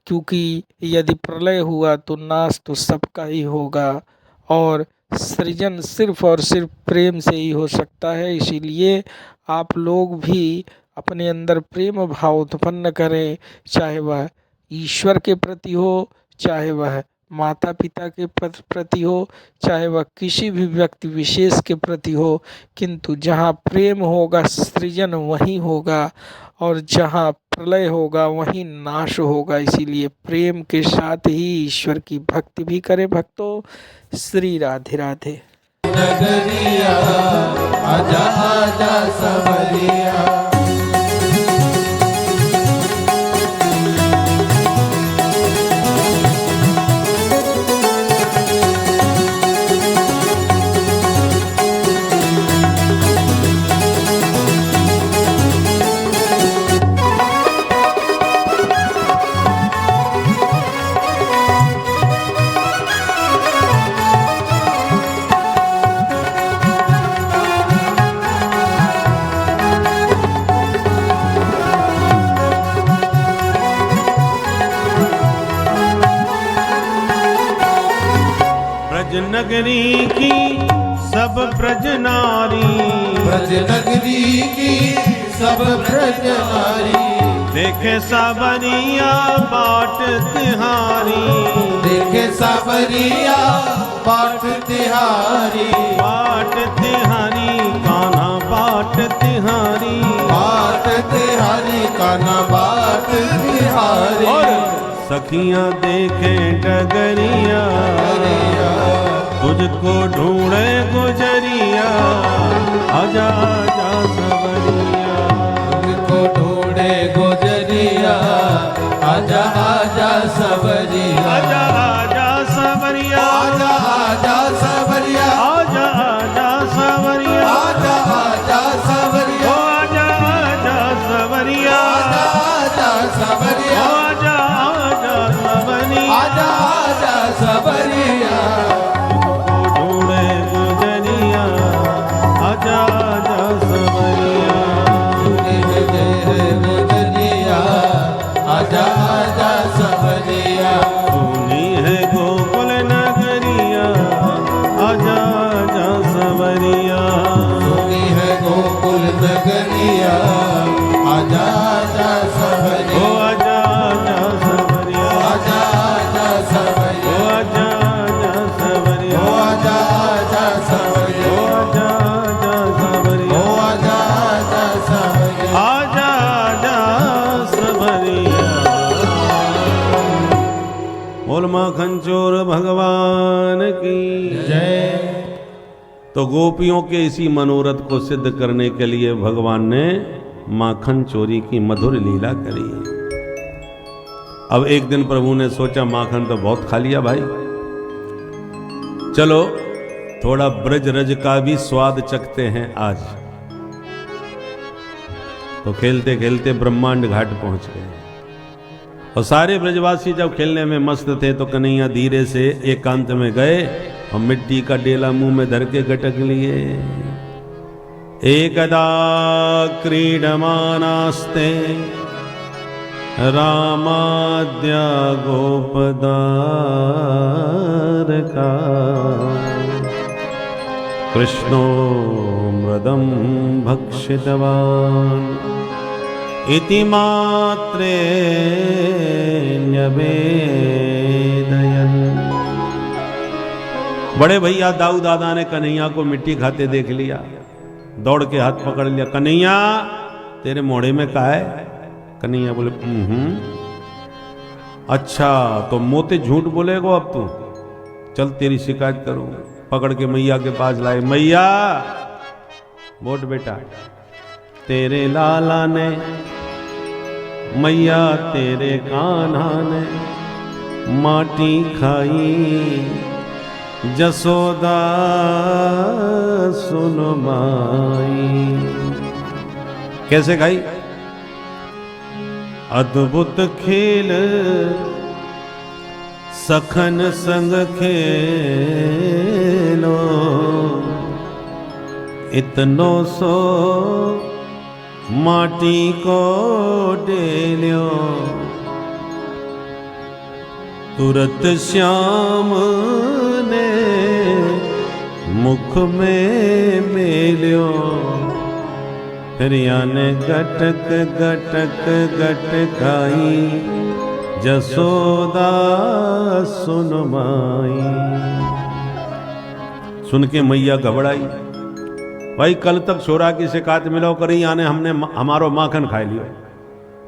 A: क्योंकि यदि प्रलय हुआ तो नाश तो सबका ही होगा और सृजन सिर्फ और सिर्फ प्रेम से ही हो सकता है। इसीलिए आप लोग भी अपने अंदर प्रेम भाव उत्पन्न करें, चाहे वह ईश्वर के प्रति हो, चाहे वह माता पिता के प्रति हो, चाहे वह किसी भी व्यक्ति विशेष के प्रति हो। किंतु जहाँ प्रेम होगा सृजन वहीं होगा और जहाँ प्रलय होगा वहीं नाश होगा। इसीलिए प्रेम के साथ ही ईश्वर की भक्ति भी करें भक्तों। श्री राधे राधे।
C: नगरिया आजा आजा सवरिया।
B: नगरी की सब ब्रज नारी,
C: ब्रज नगरी की सब ब्रज नारी,
B: देखे सावरिया बाट तिहारी,
C: देखे सावरिया बाट तिहारी,
B: बाट तिहारी कान्हा बाट तिहारी,
C: बाट तिहारी कान्हा बाट तिहारी।
B: और सखियां देखे डगरिया, तुझको ढूंढे गुजरिया, आजा आजा सवरिया,
C: तुझको ढूंढे गुजरिया, आजा आजा सवरिया,
B: आजा आजा सवरिया,
C: आजा आजा सवरिया,
B: आजा आजा सवरिया,
C: आजा आजा सवरिया,
B: आजा आजा सवरिया,
C: आजा आजा सवरिया,
B: आजा आजा सवरिया,
C: आजा आजा सवरिया।
B: ढूंढे गुजरिया, आजा आजा सवरिया,
C: गुजरिया, आजा आजा सवरिया,
B: सुनी है गोकुल नगरिया, आजा आजा सवरिया,
C: सुनी है गोकुल नगरिया, आजा आजा
B: ओ
C: सवरिया,
B: आजा आजा सवरिया,
C: आजा आजा
B: ओ
C: सवरिया,
B: आजा आजा सवरिया,
C: ओ आजा आजा सवरिया,
B: ओ आजा आजा सवरिया,
C: ओ आजा आजा सवरिया।
B: आजा आजा सवरिया। बोल माखन चोर भगवान की
C: जय।
B: तो गोपियों के इसी मनोरथ को सिद्ध करने के लिए भगवान ने माखन चोरी की मधुर लीला करी। अब एक दिन प्रभु ने सोचा माखन तो बहुत खा लिया भाई, चलो थोड़ा ब्रज रज का भी स्वाद चखते हैं आज। तो खेलते खेलते ब्रह्मांड घाट पहुंच गए और सारे ब्रजवासी जब खेलने में मस्त थे तो कन्हैया धीरे से एकांत में गए और मिट्टी का डेला मुंह में धर के गटक लिए। एकदा क्रीडमानास्ते रामाद्या गोपदारका, कृष्णो मृदं भक्षितवान् इति मात्रे न्यवेदयन्। बड़े भैया दाऊ दादा ने कन्हैया को मिट्टी खाते देख लिया, दौड़ के हाथ पकड़ लिया, कन्हैया तेरे मोड़े में का है? कन्हैया बोले अच्छा तो मोते झूठ बोलेगो अब तू, चल तेरी शिकायत करूं। पकड़ के मैया के पास लाए, मैया बोट बेटा तेरे लाला ने, मैया तेरे कान्हा ने माटी खाई, जसोदा सुन माई। कैसे खाई? अद्भुत खेल सखन संग खेलो, इतनो सो माटी को डेल्यो, तुरत श्याम ने मुख में मेल्यो, फिर याने गटक गटक गटकाई, जसोदा सुन माई। सुन के मैया घबराई, भाई कल तक छोरा की शिकायत मिलो करी यानी हमने हमारो माखन खा लियो,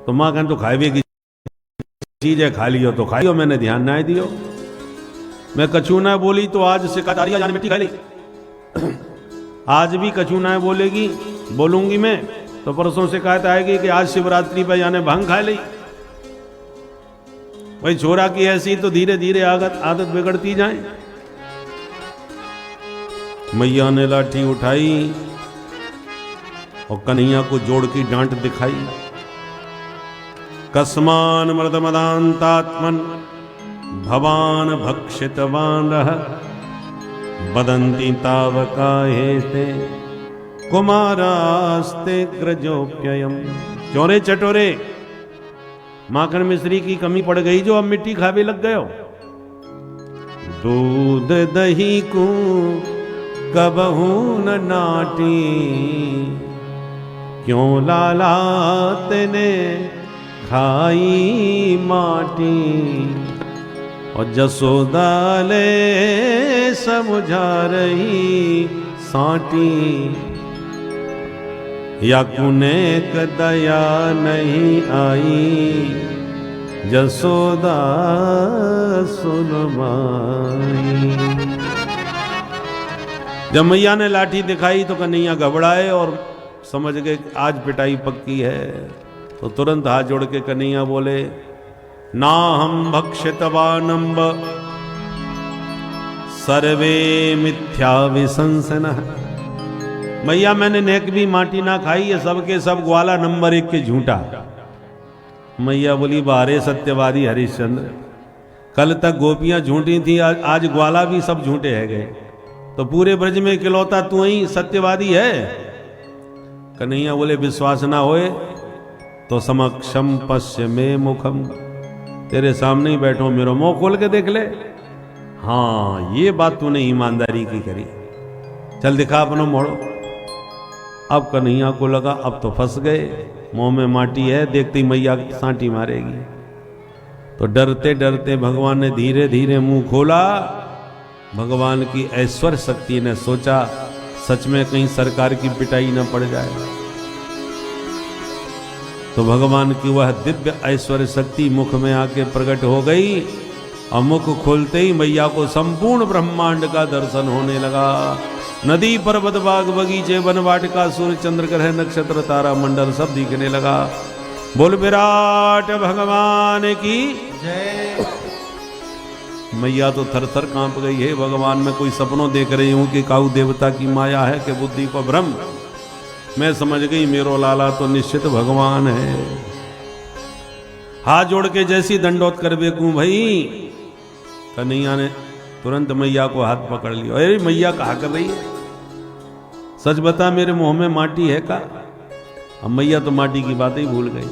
B: तो माखन तो खाए की चीज है, खा लियो तो खाइयो, मैंने ध्यान ना दियो। मैं कछू ना बोली तो आज शिकायत आ रही है यानी मिट्टी खा ली। आज भी कछू ना बोलेगी, बोलूंगी मैं तो परसों शिकायत आएगी कि आज शिवरात्रि पे यानी भांग खा ली। भाई छोरा की ऐसी तो धीरे धीरे आदत बिगड़ती जाए। मैया ने लाठी उठाई और कन्हैया को जोड़ की डांट दिखाई। कस्मान मृदमदान्तात्मन भवान भक्षितवान रह, बदंती तावका हेते कुमारास्ते ग्रजोप्ययम। चोरे चटोरे माखन मिश्री की कमी पड़ गई जो अब मिट्टी खावे लग गए हो। दूध दही को कबहू न नाटी, क्यों लाला तेने खाई माटी। और जसोदा ले समझा रही साटी, या कुने क दया नहीं आई, जसोदा सुन माई। जब मैया ने लाठी दिखाई तो कन्हैया घबराए और समझ गए आज पिटाई पक्की है। तो तुरंत हाथ जोड़ के कन्हैया बोले, ना हम भक्षितवानंब सर्वे मिथ्या विशंसन। मैया मैंने नेक भी माटी ना खाई, ये सबके सब ग्वाला नंबर 1 के झूठा। मैया बोली, बारे सत्यवादी हरिश्चंद्र, कल तक गोपियां झूठी थी, आज ग्वाला भी सब झूठे है गए, तो पूरे ब्रज में इकलौता तू ही सत्यवादी है। कन्हैया बोले, विश्वास ना होए तो समक्षम पश्य में मुखम, तेरे सामने ही बैठो, मेरा मुंह खोल के देख ले। हाँ, ये बात तूने ईमानदारी की करी, चल दिखा अपना मोड़ो। अब कन्हैया को लगा अब तो फंस गए, मुंह में माटी है, देखते ही मैया सांटी मारेगी। तो डरते डरते भगवान ने धीरे धीरे मुंह खोला। भगवान की ऐश्वर्य शक्ति ने सोचा सच में कहीं सरकार की पिटाई न पड़ जाए। तो भगवान की वह दिव्य ऐश्वर्य शक्ति मुख में आके प्रकट हो गई, और मुख खोलते ही मैया को संपूर्ण ब्रह्मांड का दर्शन होने लगा। नदी पर्वत बाग बगीचे वन वाटिका सूर्य चंद्र ग्रह नक्षत्र तारा मंडल सब दिखने लगा। बोल विराट भगवान की
C: जय।
B: मैया तो थर थर कांप गई है। भगवान मैं कोई सपनों देख रही हूं कि काऊ देवता की माया है कि बुद्धि को भ्रम। मैं समझ गई मेरो लाला तो निश्चित भगवान है। हाथ जोड़ के जैसी दंडोत कर बेकूं भाई। कन्हैया ने तुरंत मैया को हाथ पकड़ लिया। अरे मैया कहा कर रही है, सच बता मेरे मुंह में माटी है का? अब मैया तो माटी की बात ही भूल गई।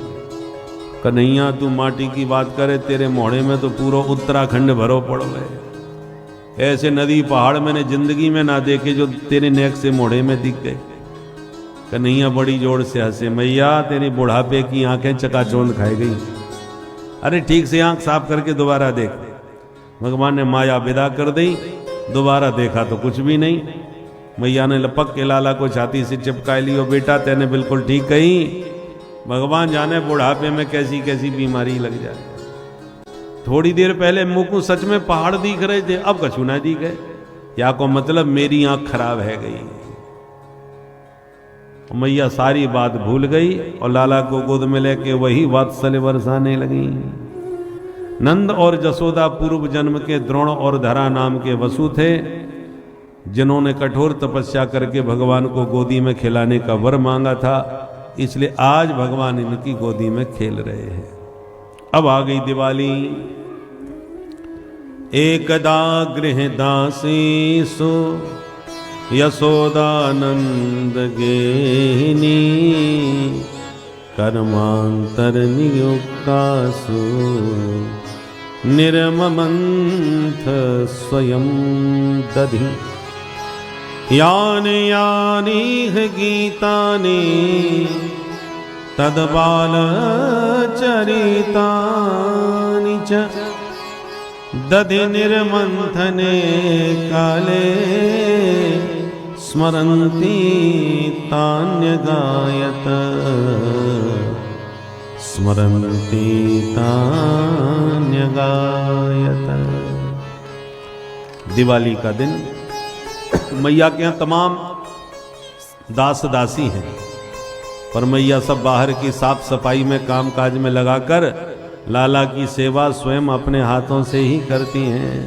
B: कन्हैया तू माटी की बात करे, तेरे मोहड़े में तो पूरा उत्तराखंड भरो पड़ गए। ऐसे नदी पहाड़ मैंने जिंदगी में ना देखे जो तेरे नेक से मोहड़े में दिख गए। कन्हैया बड़ी जोर से हंसे, मैया तेरी बुढ़ापे की आंखें चकाचौंध खाई गई। अरे ठीक से आंख साफ करके दोबारा देख। भगवान ने माया विदा कर दी। दोबारा देखा तो कुछ भी नहीं। मैया ने लपक के लाला को छाती से चिपका लियो, बेटा तेने बिल्कुल ठीक कही। भगवान जाने बुढ़ापे में कैसी कैसी बीमारी लग जाए। थोड़ी देर पहले मुंह को सच में पहाड़ दिख रहे थे, अब कछु ना दिखे। या को मतलब मेरी आंख खराब है गई। मैया सारी बात भूल गई और लाला को गोद में लेके वही वात्सल्य बरसाने लगी। नंद और जसोदा पूर्व जन्म के द्रोण और धरा नाम के वसु थे, जिन्होंने कठोर तपस्या करके भगवान को गोदी में खिलाने का वर मांगा था। इसलिए आज भगवान इनकी गोदी में खेल रहे हैं। अब आ गई दिवाली। एकदा गृह दासी सो यशोदानंद गेहिनी, कर्मांतर नियुक्तासु निर्ममंथ स्वयं दधि। यानि यानि गीतानि तद्बाल चरितानि च, दधि निर्मंथने काले स्मरन्ति तान्यगायत, स्मरन्ति तान्यगायत। दिवाली का दिन मैया के यहाँ तमाम दास दासी हैं, पर मैया सब बाहर की साफ सफाई में काम काज में लगाकर लाला की सेवा स्वयं अपने हाथों से ही करती हैं।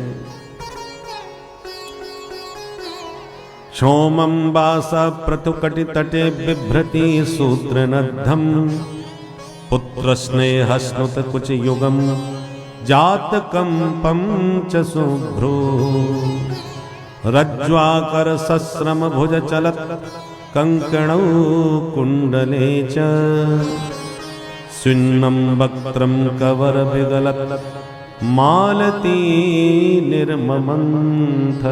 B: क्षोमं वासा प्रथुकटि तटे बिभ्रति सूत्र नद्धम, पुत्र स्नेह स्नुत कुछ युगम जात कंपम च शुभ्रो, रज्ज्वाकर सस्रम भुज चलत कंकणौ कुंडले च, सुन्नं वक्त्रं कवर विगलत मालती निर्ममंथ।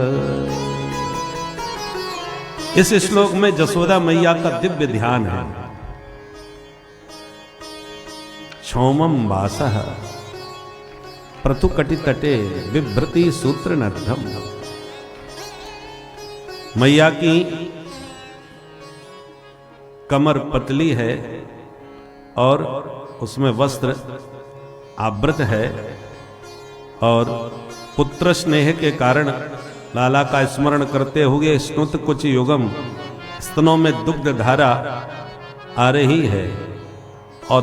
B: इस श्लोक में जसोदा मैया का दिव्य ध्यान है। क्षौमम वासः प्रतुकटि तटे बिभ्रति सूत्र नर्धम। मैया की कमर पतली है और उसमें वस्त्र आवृत है, और पुत्र स्नेह के कारण लाला का स्मरण करते हुए स्नुत कुछ युगम स्तनों में दुग्ध धारा आ रही है। और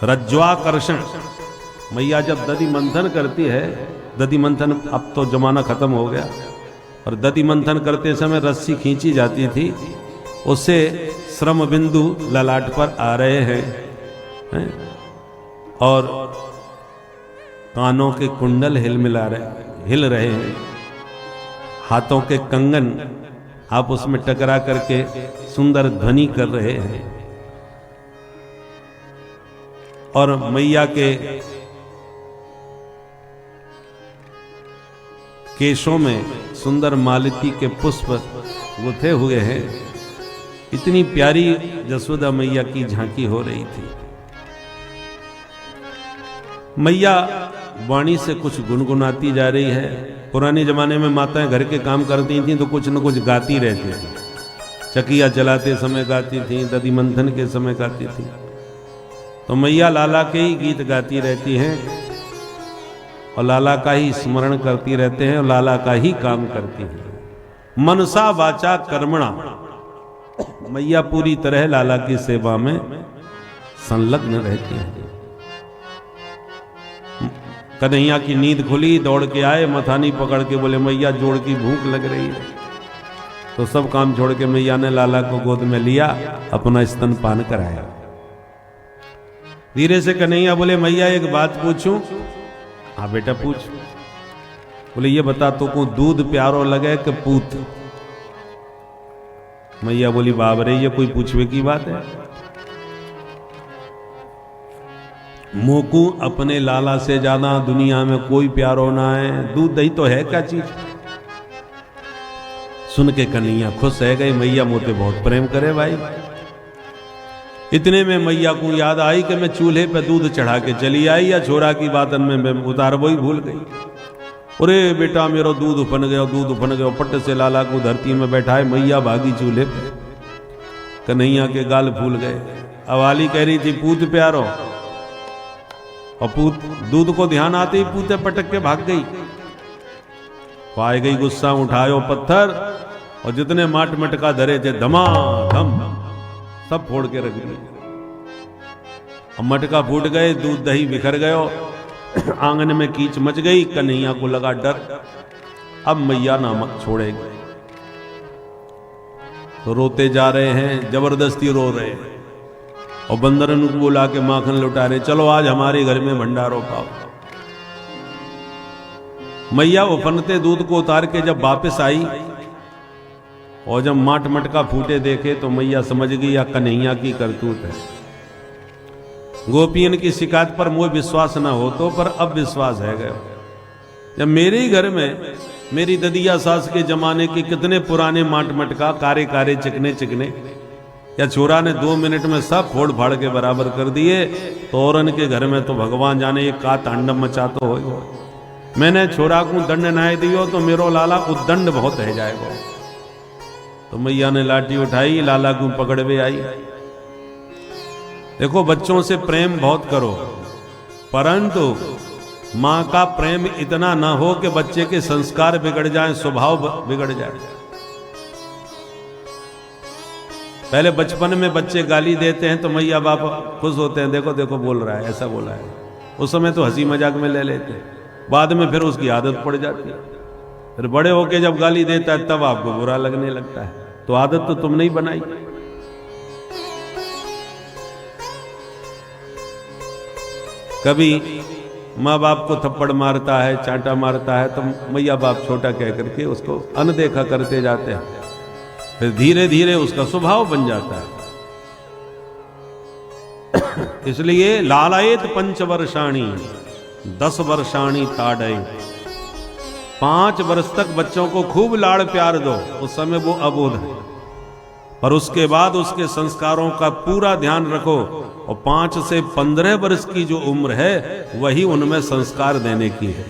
B: रज्ज्वाकर्षण, मैया जब दधि मंथन करती है, दधि मंथन अब तो जमाना खत्म हो गया, और दधि मंथन करते समय रस्सी खींची जाती थी, उससे श्रम बिंदु ललाट पर आ रहे हैं और कानों के कुंडल हिल रहे हैं, हाथों के कंगन आप उसमें टकरा करके सुंदर ध्वनि कर रहे हैं, और मैया के केशों में सुंदर मालती के पुष्प गुथे हुए हैं। इतनी प्यारी जसोदा मैया की झांकी हो रही थी। मैया वाणी से कुछ गुनगुनाती जा रही है। पुराने जमाने में माताएं घर के काम करती थीं तो कुछ न कुछ गाती रहती थी। चकिया चलाते समय गाती थीं, दधि मंथन के समय गाती थीं। तो मैया लाला के ही गीत गाती रहती हैं और लाला का ही स्मरण करती रहते हैं और लाला का ही काम करती हैं। मनसा वाचा कर्मणा, मैया पूरी तरह लाला की सेवा में संलग्न रहती हैं। कन्हैया की नींद खुली, दौड़ के आए, मथानी पकड़ के बोले मैया जोड़ की भूख लग रही है। तो सब काम छोड़ के मैया ने लाला को गोद में लिया, अपना स्तनपान कराया। धीरे से कन्हैया बोले मैया एक बात पूछूं? हाँ बेटा पूछ। बोले ये बता तो को दूध प्यारो लगे कि पूत? मैया बोली बाप रे, ये कोई पूछवे की बात है? मोकू अपने लाला से ज्यादा दुनिया में कोई प्यारो ना है, दूध दही तो है क्या चीज? सुन के कन्हैया खुश है गई, मैया मोते बहुत प्रेम करे भाई। इतने में मैया को याद आई कि मैं चूल्हे पे दूध चढ़ा के चली आई, या छोरा की बातन में मैं उतार वो ही भूल गई। अरे बेटा मेरो दूध उफन गयो, दूध उफन गयो। पट से लाला को धरती में बैठाए, मैया भागी चूल्हे पे। कन्हैया के गाल फूल गए। अवाली कह रही थी पूत प्यारो, और पूत दूध को ध्यान आते ही पूते पटक के भाग गई। पाए गई गुस्सा, उठायो पत्थर और जितने माट मटका धरे थे धमाधम सब फोड़ के रख दिए। अब मटका फूट गए, दूध दही बिखर गयो, आंगन में कीच मच गई। कन्हैया को लगा डर, अब मैया नामक छोड़ेगी। तो रोते जा रहे हैं, जबरदस्ती रो रहे हैं, और बंदरन को बुला के माखन लुटा रहे, चलो आज हमारे घर में भंडारो पाओ। मैया उफनते दूध को उतार के जब वापस आई और जब माट मटका फूटे देखे तो मैया समझ गई या कन्हैया की करतूत है। गोपियन की शिकायत पर मुझे विश्वास न हो तो, पर अब विश्वास है गया। जब मेरे ही घर में मेरी ददिया सास के जमाने के कितने पुराने माट मटका कारे कारे चिकने चिकने, या छोरा ने 2 मिनट में सब फोड़ फाड़ के बराबर कर दिए, तो औरन के घर में तो भगवान जाने ये का तांडव मचातो हो। मैंने छोरा को दंड नाय दियो तो मेरो लाला उद्दंड बहुत है जाएगा। तो मैया ने लाठी उठाई, लाला को पकड़वे आई। देखो बच्चों से प्रेम बहुत करो, परंतु मां का प्रेम इतना ना हो कि बच्चे के संस्कार बिगड़ जाएं, स्वभाव बिगड़ जाए। पहले बचपन में बच्चे गाली देते हैं तो मैया बाप खुश होते हैं, देखो देखो बोल रहा है, ऐसा बोला है। उस समय तो हंसी मजाक में ले लेते हैं, बाद में फिर उसकी आदत पड़ जाती है। फिर बड़े होके जब गाली देता है तब आपको बुरा लगने लगता है। तो आदत तो तुमने ही बनाई। कभी माँ बाप को थप्पड़ मारता है, चांटा मारता है, तो मैया बाप छोटा कह करके उसको अनदेखा करते जाते हैं। फिर धीरे धीरे उसका स्वभाव बन जाता है। इसलिए लालायत पंचवर्षाणी, 10 वर्षाणी ताड़े, 5 वर्ष तक बच्चों को खूब लाड़ प्यार दो, उस समय वो अबोध है, पर उसके बाद उसके संस्कारों का पूरा ध्यान रखो, और 5 से 15 वर्ष की जो उम्र है वही उनमें संस्कार देने की है।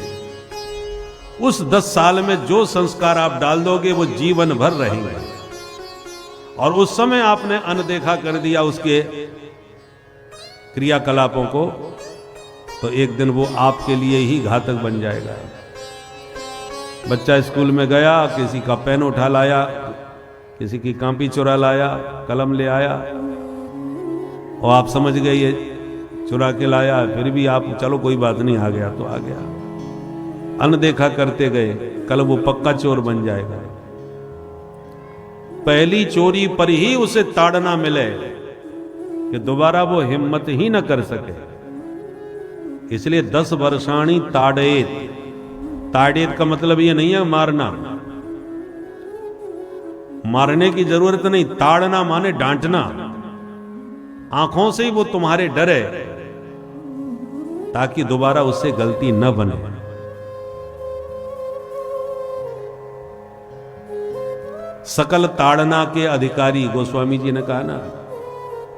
B: उस 10 साल में जो संस्कार आप डाल दोगे वो जीवन भर रहेंगे, और उस समय आपने अनदेखा कर दिया उसके क्रियाकलापों को, तो एक दिन वो आपके लिए ही घातक बन जाएगा। बच्चा स्कूल में गया, किसी का पेन उठा लाया, किसी की कॉपी चुरा लाया, कलम ले आया, और आप समझ गए ये चुरा के लाया, फिर भी आप चलो कोई बात नहीं, आ गया तो आ गया, अनदेखा करते गए, कल वो पक्का चोर बन जाएगा। पहली चोरी पर ही उसे ताड़ना मिले कि दोबारा वो हिम्मत ही न कर सके, इसलिए 10 वर्षाणी ताड़ेत। ताड़ेत का मतलब ये नहीं है मारना, मारने की जरूरत नहीं, ताड़ना माने डांटना, आंखों से ही वो तुम्हारे डरे ताकि दोबारा उससे गलती न बने। सकल ताड़ना के अधिकारी, गोस्वामी जी ने कहा ना,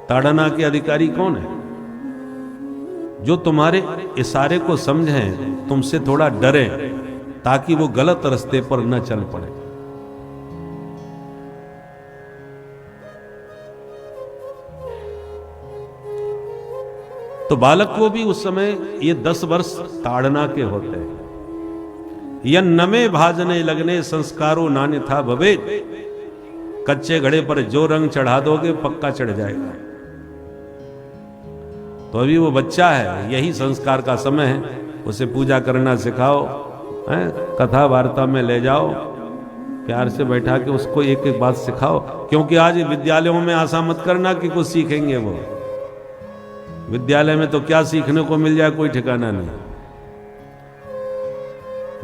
B: ताड़ना के अधिकारी कौन है? जो तुम्हारे इशारे को समझें, तुमसे थोड़ा डरे ताकि वो गलत रास्ते पर न चल पड़े। तो बालक को भी उस समय ये 10 वर्ष ताड़ना के होते हैं। यन नमे भाजने लगने संस्कारों नान्य था भवे, कच्चे घड़े पर जो रंग चढ़ा दोगे पक्का चढ़ जाएगा। तो अभी वो बच्चा है, यही संस्कार का समय है, उसे पूजा करना सिखाओ, कथा वार्ता में ले जाओ, प्यार से बैठा के उसको एक एक बात सिखाओ, क्योंकि आज विद्यालयों में आशा मत करना कि कुछ सीखेंगे वो। विद्यालय में तो क्या सीखने को मिल जाए कोई ठिकाना नहीं,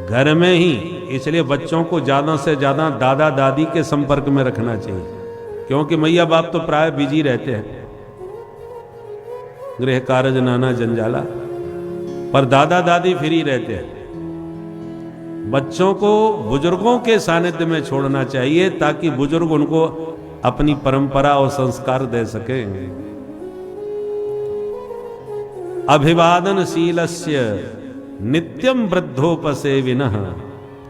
B: घर में ही। इसलिए बच्चों को ज्यादा से ज्यादा दादा दादी के संपर्क में रखना चाहिए, क्योंकि मैया बाप तो प्राय बिजी रहते हैं, गृह कारज नाना जंजाला, पर दादा दादी फ्री रहते हैं। बच्चों को बुजुर्गों के सानिध्य में छोड़ना चाहिए ताकि बुजुर्ग उनको अपनी परंपरा और संस्कार दे सके। अभिवादनशीलस्य नित्यम वृद्धोपसेविनः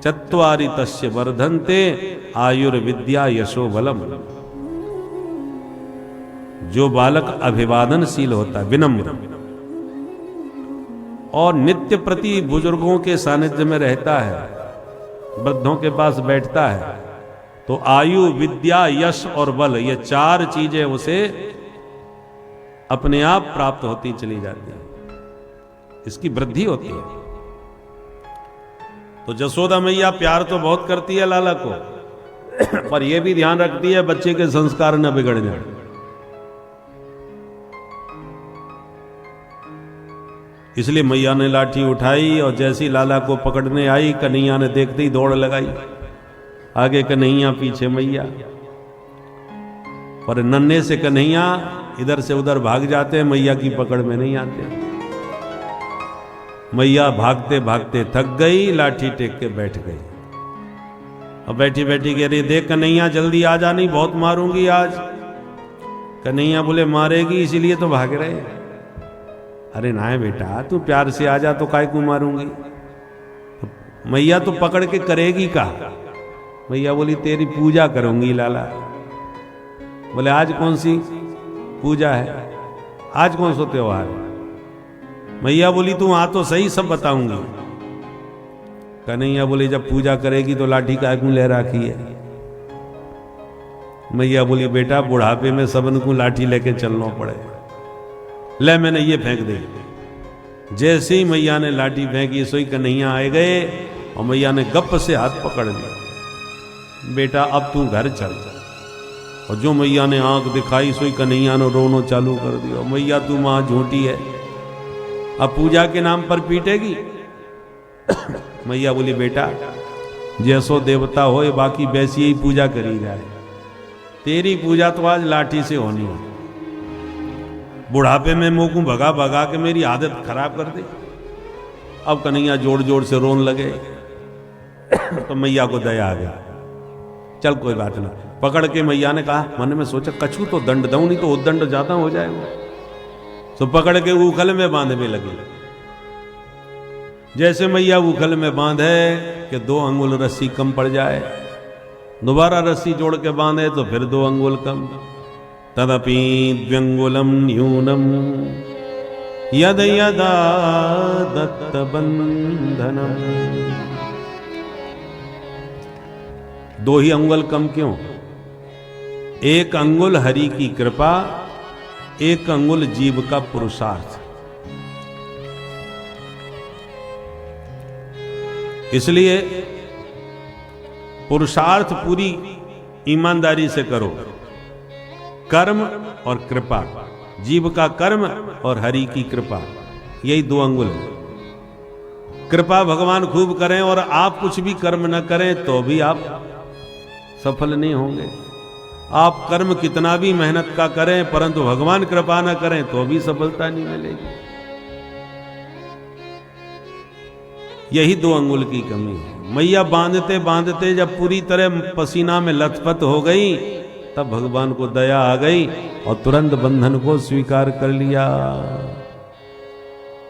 B: चत्वारि तस्य वर्धन्ते आयुर्विद्या यशो बलम। जो बालक अभिवादनशील होता है, विनम्र, और नित्य प्रति बुजुर्गों के सानिध्य में रहता है, वृद्धों के पास बैठता है, तो आयु, विद्या, यश और बल, ये 4 चीजें उसे अपने आप प्राप्त होती चली जाती है, इसकी वृद्धि होती है। तो जसोदा मैया प्यार तो बहुत करती है लाला को, पर यह भी ध्यान रखती है बच्चे के संस्कार न बिगड़ जाए। इसलिए मैया ने लाठी उठाई और जैसी लाला को पकड़ने आई, कन्हैया ने देखते ही दौड़ लगाई, आगे कन्हैया पीछे मैया, पर नन्हे से कन्हैया इधर से उधर भाग जाते हैं, मैया की पकड़ में नहीं आते। मैया भागते भागते थक गई, लाठी टेक के बैठ गई, और बैठी बैठी कह रही, देख कन्हैया जल्दी आ जा, नहीं बहुत मारूंगी आज। कन्हैया बोले, मारेगी इसीलिए तो भाग रहे। अरे ना बेटा, तू प्यार से आ जा तो काय को मारूंगी। मैया तो पकड़ के करेगी का? मैया बोली, तेरी पूजा करूंगी लाला। बोले, आज कौन सी पूजा है, आज कौन सा त्योहार है? मैया बोली, तू आ तो सही, सब बताऊंगी। कन्हैया बोले, जब पूजा करेगी तो लाठी काय को ले रखी है? मैया बोली, बेटा बुढ़ापे में सबन को लाठी लेके चलना पड़े, ले मैंने ये फेंक दी। जैसे ही मैया ने लाठी फेंकी, सोई कन्हैया आए गए और मैया ने गप से हाथ पकड़ लिया, बेटा अब तू घर चल। और जो मैया ने आंख दिखाई, सोई कन्हैया ने रोनो चालू कर दिया, मैया तू मां झूठी है, अब पूजा के नाम पर पीटेगी। मैया बोली, बेटा जैसो देवता हो बाकी वैसी ही पूजा करी जाए, तेरी पूजा तो आज लाठी से होनी है। बुढ़ापे में मुंह को भगा भगा के मेरी आदत खराब कर दी। अब कन्हैया जोर जोर से रोने लगे। तो मैया को दया आ गया, चल कोई बात नहीं। पकड़ के मैया ने कहा, मन में सोचा कछू तो दंड दूं, नहीं तो उद्दंड ज्यादा हो जाएगा। तो पकड़ के उखल में बांधने लगे। जैसे मैया उखल में बांधे कि 2 अंगुल रस्सी कम पड़ जाए, दोबारा रस्सी जोड़ के बांधे तो फिर 2 अंगुल कम। तदपि द्व्यंगुलम न्यूनम यद यदा दत्त बंधनम। 2 ही अंगुल कम क्यों? 1 अंगुल हरि की कृपा, 1 अंगुल जीव का पुरुषार्थ। इसलिए पुरुषार्थ पूरी ईमानदारी से करो। कर्म और कृपा, जीव का कर्म और हरि की कृपा, यही 2 अंगुल है। कृपा भगवान खूब करें और आप कुछ भी कर्म न करें तो भी आप सफल नहीं होंगे। आप कर्म कितना भी मेहनत का करें परंतु भगवान कृपा न करें तो भी सफलता नहीं मिलेगी। यही 2 अंगुल की कमी है। मैया बांधते बांधते जब पूरी तरह पसीना में लथपथ हो गई तब भगवान को दया आ गई और तुरंत बंधन को स्वीकार कर लिया।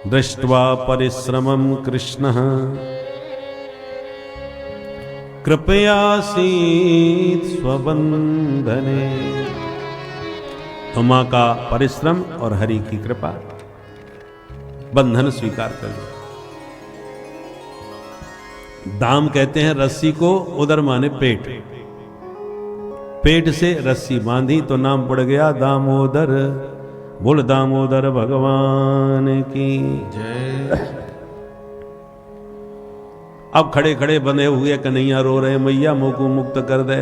B: दृष्ट्वा परिश्रमम कृष्ण कृपयासीत स्वबंधने। तो मां का परिश्रम और हरि की कृपा, बंधन स्वीकार कर लिया। दाम कहते हैं रस्सी को, उदर माने पेट, पेट से रस्सी बांधी तो नाम पड़ गया दामोदर। बोल दामोदर भगवान की जय। अब खड़े खड़े बंधे हुए कन्हैया रो रहे, मैया मोको मुक्त कर दे।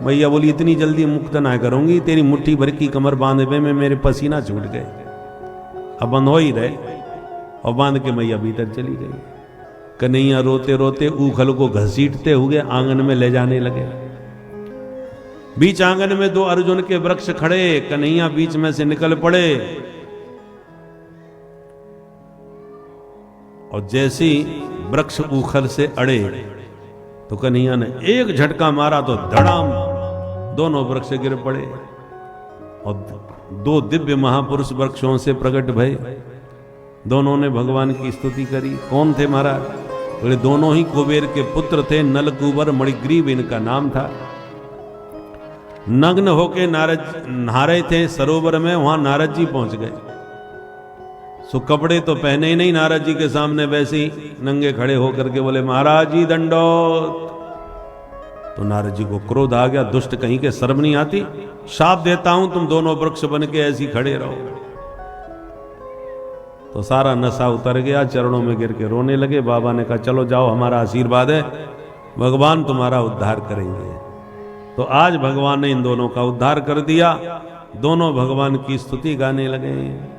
B: मैया बोली, इतनी जल्दी मुक्त ना करूंगी, तेरी मुट्ठी भर की कमर बांधने में मेरे पसीना छूट गए। अब बंध हो ही रहे और बांध के मैया भीतर चली गई। कन्हैया रोते रोते ऊखल को घसीटते हुए आंगन में ले जाने लगे। बीच आंगन में 2 अर्जुन के वृक्ष खड़े, कन्हैया बीच में से निकल पड़े और जैसी वृक्ष ऊखल से अड़े तो कन्हैया ने एक झटका मारा तो धड़ाम दोनों वृक्ष गिर पड़े और 2 दिव्य महापुरुष वृक्षों से प्रकट भये। दोनों ने भगवान की स्तुति करी। कौन थे महाराज? बोले दोनों ही कुबेर के पुत्र थे, नलकुबर मणिग्रीव इनका नाम था। नग्न होके नारद नहा रहे थे सरोवर में, वहां नारद जी पहुंच गए। सो कपड़े तो पहने ही नहीं नारद जी के सामने, वैसे ही नंगे खड़े होकर के बोले महाराज जी दंडोत। तो नारद जी को क्रोध आ गया, दुष्ट कहीं के शर्म नहीं आती, शाप देता हूं तुम दोनों वृक्ष बन के ऐसी खड़े रहो। तो सारा नशा उतर गया, चरणों में गिर के रोने लगे। बाबा ने कहा चलो जाओ, हमारा आशीर्वाद है, भगवान तुम्हारा उद्धार करेंगे। तो आज भगवान ने इन दोनों का उद्धार कर दिया। दोनों भगवान की स्तुति गाने लगे।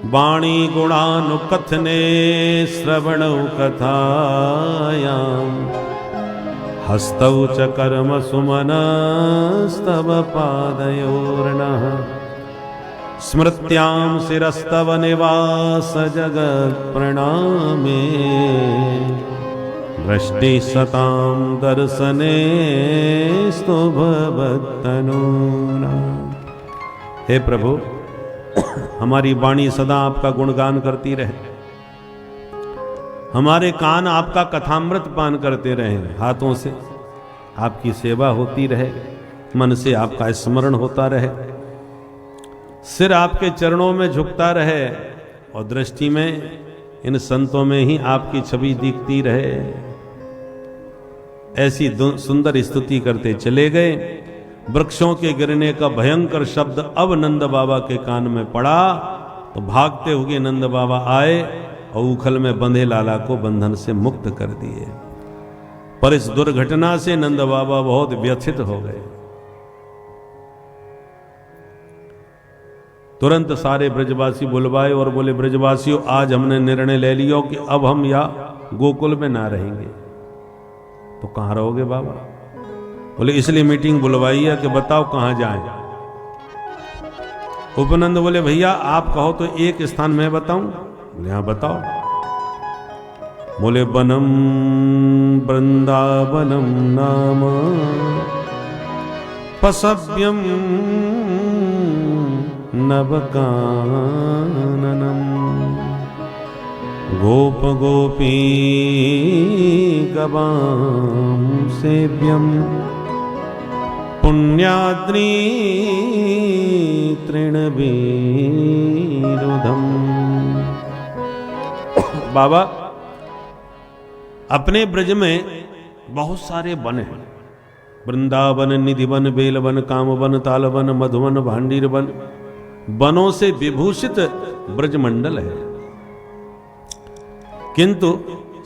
B: वाणी गुणानुकथने श्रवणौ कथायाम हस्तौ च कर्म सुमनस्तव पादयोर्नः स्मृत्यां शिरस्तव निवास जगत् प्रणामे दृष्टि सतां दर्शने स्तु भवत्तनूना। हे प्रभु, हमारी वाणी सदा आपका गुणगान करती रहे, हमारे कान आपका कथामृत पान करते रहे, हाथों से आपकी सेवा होती रहे, मन से आपका स्मरण होता रहे, सिर आपके चरणों में झुकता रहे और दृष्टि में इन संतों में ही आपकी छवि दिखती रहे। ऐसी सुंदर स्तुति करते चले गए। वृक्षों के गिरने का भयंकर शब्द अब नंद बाबा के कान में पड़ा तो भागते हुए नंद बाबा आए और उखल में बंधे लाला को बंधन से मुक्त कर दिए। पर इस दुर्घटना से नंद बाबा बहुत व्यथित हो गए। तुरंत सारे ब्रजवासी बुलवाए और बोले ब्रजवासियों, आज हमने निर्णय ले लिया कि अब हम या गोकुल में ना रहेंगे। तो कहां रहोगे बाबा? बोले इसलिए मीटिंग बुलवाई है कि बताओ कहां जाएं। उपनंद बोले भैया आप कहो तो एक स्थान मैं बताऊं। बोले हाँ बताओ। बोले बनम वृंदावनम नाम पसव्यम नवकाननम गोप गोपी गवां सेव्यम पुण्याद्री तृणवीरुधम। बाबा, अपने ब्रज में बहुत सारे वन हैं। वृंदावन, निधिवन, बेलवन, कामवन, तालवन, मधुवन, भांडीर वन, वनों से विभूषित ब्रजमंडल है। किंतु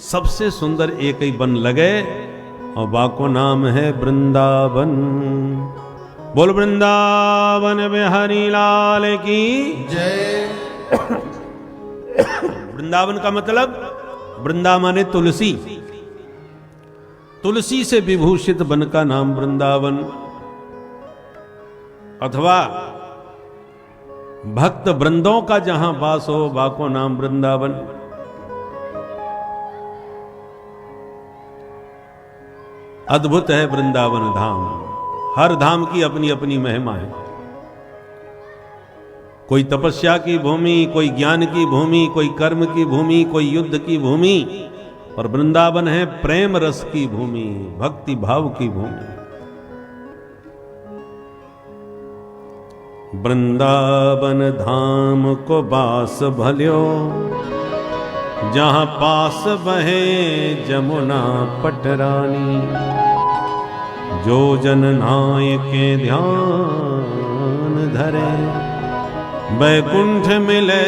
B: सबसे सुंदर एक ही वन लगे और बाको नाम है वृंदावन। बोल वृंदावन बिहारी लाल की
C: जय।
B: वृंदावन का मतलब वृंदा माने तुलसी, तुलसी से विभूषित वन का नाम वृंदावन, अथवा भक्त वृंदों का जहां वास हो बाको नाम वृंदावन। अद्भुत है वृंदावन धाम। हर धाम की अपनी अपनी महिमा है। कोई तपस्या की भूमि, कोई ज्ञान की भूमि, कोई कर्म की भूमि, कोई युद्ध की भूमि, और वृंदावन है प्रेम रस की भूमि, भक्ति भाव की भूमि। वृंदावन धाम को बास भल्यो, जहां पास बहे जमुना पटरानी। जो जन नाय के ध्यान धरे, बैकुंठ मिले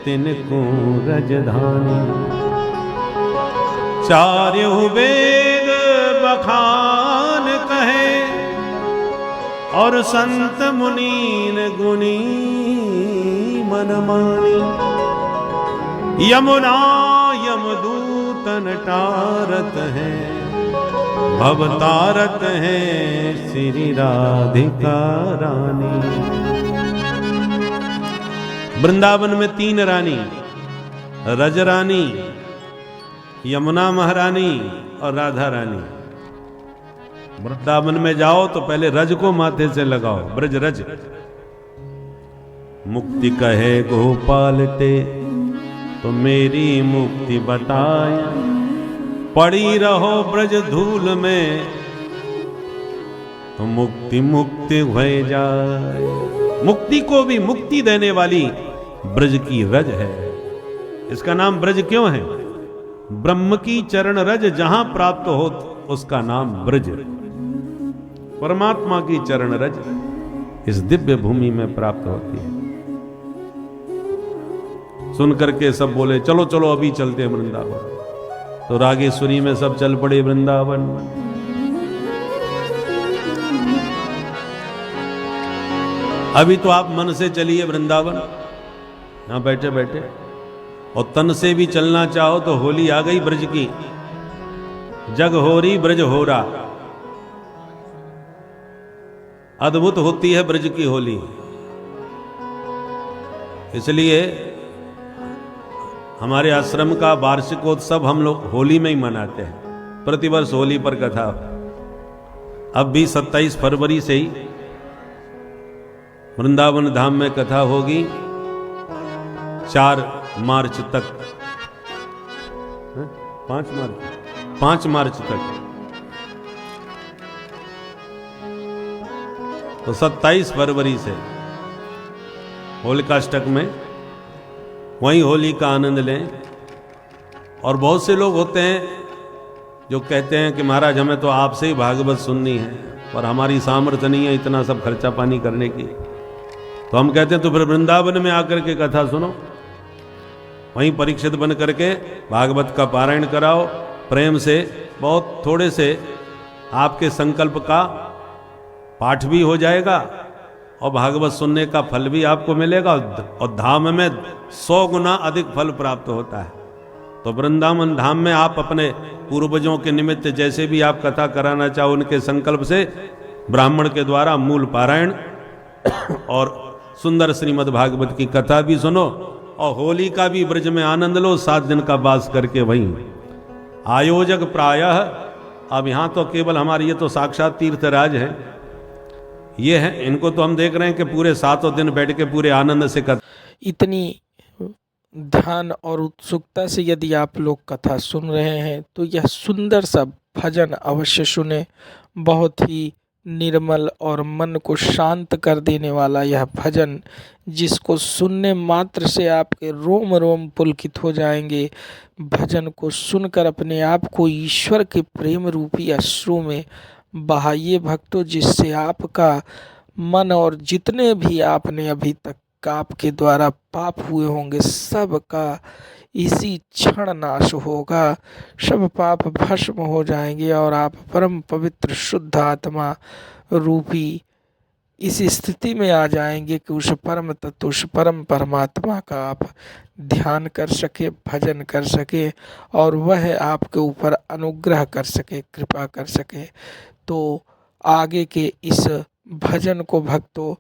B: तिनको रजधानी। चार्यु वेद बखान कहे, और संत मुनीन गुनी मन मानी। यमुना यमदूतन टारत है, भव तारत है श्री राधिका रानी। वृंदावन में 3 रानी, रज रानी, यमुना महारानी और राधा रानी। वृंदावन में जाओ तो पहले रज को माथे से लगाओ, ब्रज रज। मुक्ति कहे गोपाल ते, तो मेरी मुक्ति बताए। पड़ी रहो ब्रज धूल में, तो मुक्ति मुक्ति हो जाए। मुक्ति को भी मुक्ति देने वाली ब्रज की रज है। इसका नाम ब्रज क्यों है? ब्रह्म की चरण रज जहां प्राप्त हो उसका नाम ब्रज। परमात्मा की चरण रज इस दिव्य भूमि में प्राप्त होती है। सुन करके सब बोले चलो चलो अभी चलते हैं वृंदावन। तो रागेश्वरी में सब चल पड़े वृंदावन। अभी तो आप मन से चलिए वृंदावन, यहां बैठे बैठे, और तन से भी चलना चाहो तो होली आ गई ब्रज की। जग होरी ब्रज होरा, अद्भुत होती है ब्रज की होली। इसलिए हमारे आश्रम का वार्षिकोत्सव हम लोग होली में ही मनाते हैं। प्रतिवर्ष होली पर कथा। अब भी 27 फरवरी से ही वृंदावन धाम में कथा होगी 4 मार्च तक, 5 मार्च तक। तो 27 फरवरी से होलिकाष्टक में वहीं होली का आनंद लें। और बहुत से लोग होते हैं जो कहते हैं कि महाराज हमें तो आपसे ही भागवत सुननी है, पर हमारी सामर्थ्य नहीं है इतना सब खर्चा पानी करने की। तो हम कहते हैं तो फिर वृंदावन में आकर के कथा सुनो, वहीं परीक्षित बन करके भागवत का पारायण कराओ प्रेम से। बहुत थोड़े से आपके संकल्प का पाठ भी हो जाएगा और भागवत सुनने का फल भी आपको मिलेगा, और धाम में 100 गुना अधिक फल प्राप्त होता है। तो वृंदावन धाम में आप अपने पूर्वजों के निमित्त जैसे भी आप कथा कराना चाहो उनके संकल्प से ब्राह्मण के द्वारा मूल पारायण और सुंदर श्रीमद् भागवत की कथा भी सुनो और होली का भी ब्रज में आनंद लो, 7 दिन का वास करके वहीं। आयोजक प्रायः, अब यहाँ तो केवल हमारे ये तो साक्षात तीर्थराज हैं, ये हैं, इनको तो हम देख रहे हैं कि पूरे 7 दिन बैठ के पूरे आनंद से कर।
A: इतनी ध्यान और उत्सुकता से यदि आप लोग कथा सुन रहे हैं तो यह सुंदर सा भजन अवश्य सुने। बहुत ही निर्मल और मन को शांत कर देने वाला यह भजन, जिसको सुनने मात्र से आपके रोम रोम पुलकित हो जाएंगे। भजन को सुनकर अपने आप को ईश्वर के प्रेम रूपी अश्रु में बहाइए भक्तों, जिससे आपका मन और जितने भी आपने अभी तक आपके द्वारा पाप हुए होंगे सब का इसी क्षण नाश होगा। सब पाप भस्म हो जाएंगे और आप परम पवित्र शुद्ध आत्मा रूपी इस स्थिति में आ जाएंगे कि उस परम तत्व, उस परम परमात्मा का आप ध्यान कर सके, भजन कर सके और वह आपके ऊपर अनुग्रह कर सके, कृपा कर सके। तो आगे के इस भजन को भक्तों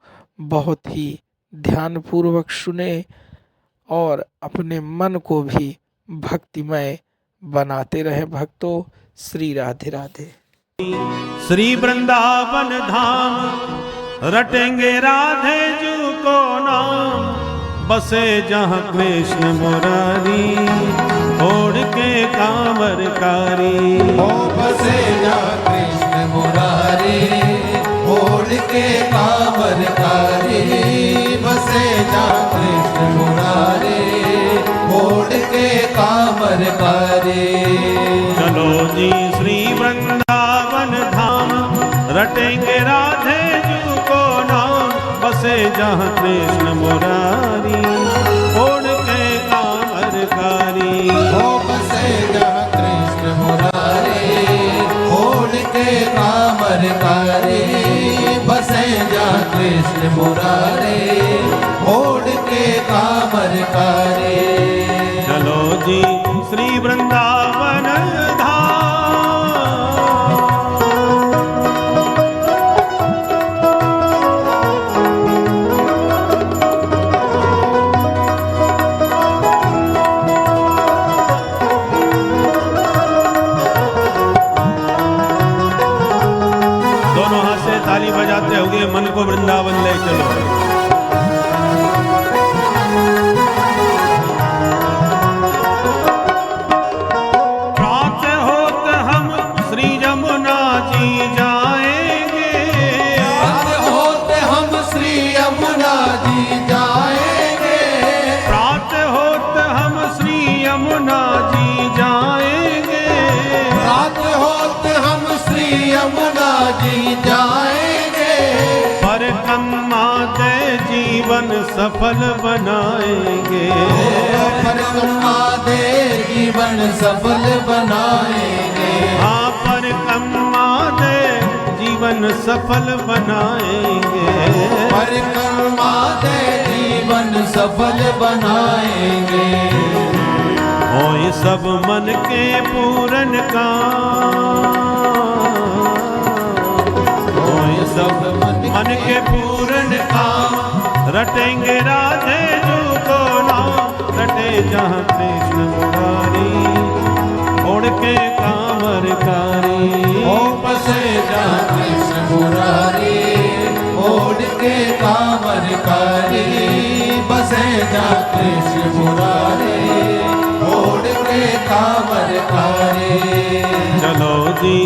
A: बहुत ही ध्यानपूर्वक सुने और अपने मन को भी भक्तिमय बनाते रहे भक्तों। श्री राधे राधे।
B: श्री वृंदावन धाम रटेंगे राधे जू को नाम, बसे जहाँ कृष्ण मुरारी ओढ़ के कांवरकारी।
C: ओ बसे जहाँ कृष्ण मुरारी ओढ़ के कांवरकारी, बसे जहाँ कृष्ण मुरारी ओढ़ के कांवरकारी।
B: चलो जी श्री वृंदावन धाम रटेंगे राधे जू को नाम, बसे जहाँ कृष्ण मुरारी ओढ़ के कांवरकारी।
C: ओ बसे जहाँ कृष्ण मुरारी ओढ़ के कांवरकारी, बसे जहाँ कृष्ण मुरारी ओढ़ के कांवरकारी।
B: चलो जी श्री वृंदावन धाम। दोनों हाथ से ताली बजाते हुए मन को वृंदावन ले चलो। प्रातः होत हम श्री यमुना जी जाएंगे,
C: प्रातः होते हम श्री यमुना जी जाएंगे,
B: प्रातः होत हम श्री यमुना जी जाएंगे।
C: प्रातः होते हम श्री यमुना जी जाएंगे,
B: परिक्रमा दे जीवन सफल बनाएंगे।
C: परिक्रमा दे जीवन सफल बनाएंगे।
B: हाँ परिक्रमा दे जीवन सफल बनाएंगे।
C: परिक्रमा दे जीवन सफल बनाएंगे।
B: होए सब मन के पूरन काम, होए सब मन के पूरन काम, रटेंगे राधे जू को नाम, रटे जहाँ कृष्ण मुरारी ओढ़ के कांवरकारी।
C: ओ बसे जहाँ कृष्ण मुरारी ओढ़ के कांवरकारी, बसे जहाँ कृष्ण मुरारी ओढ़ के कांवरकारी।
B: चलो जी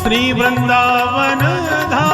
B: श्री वृंदावन धाम।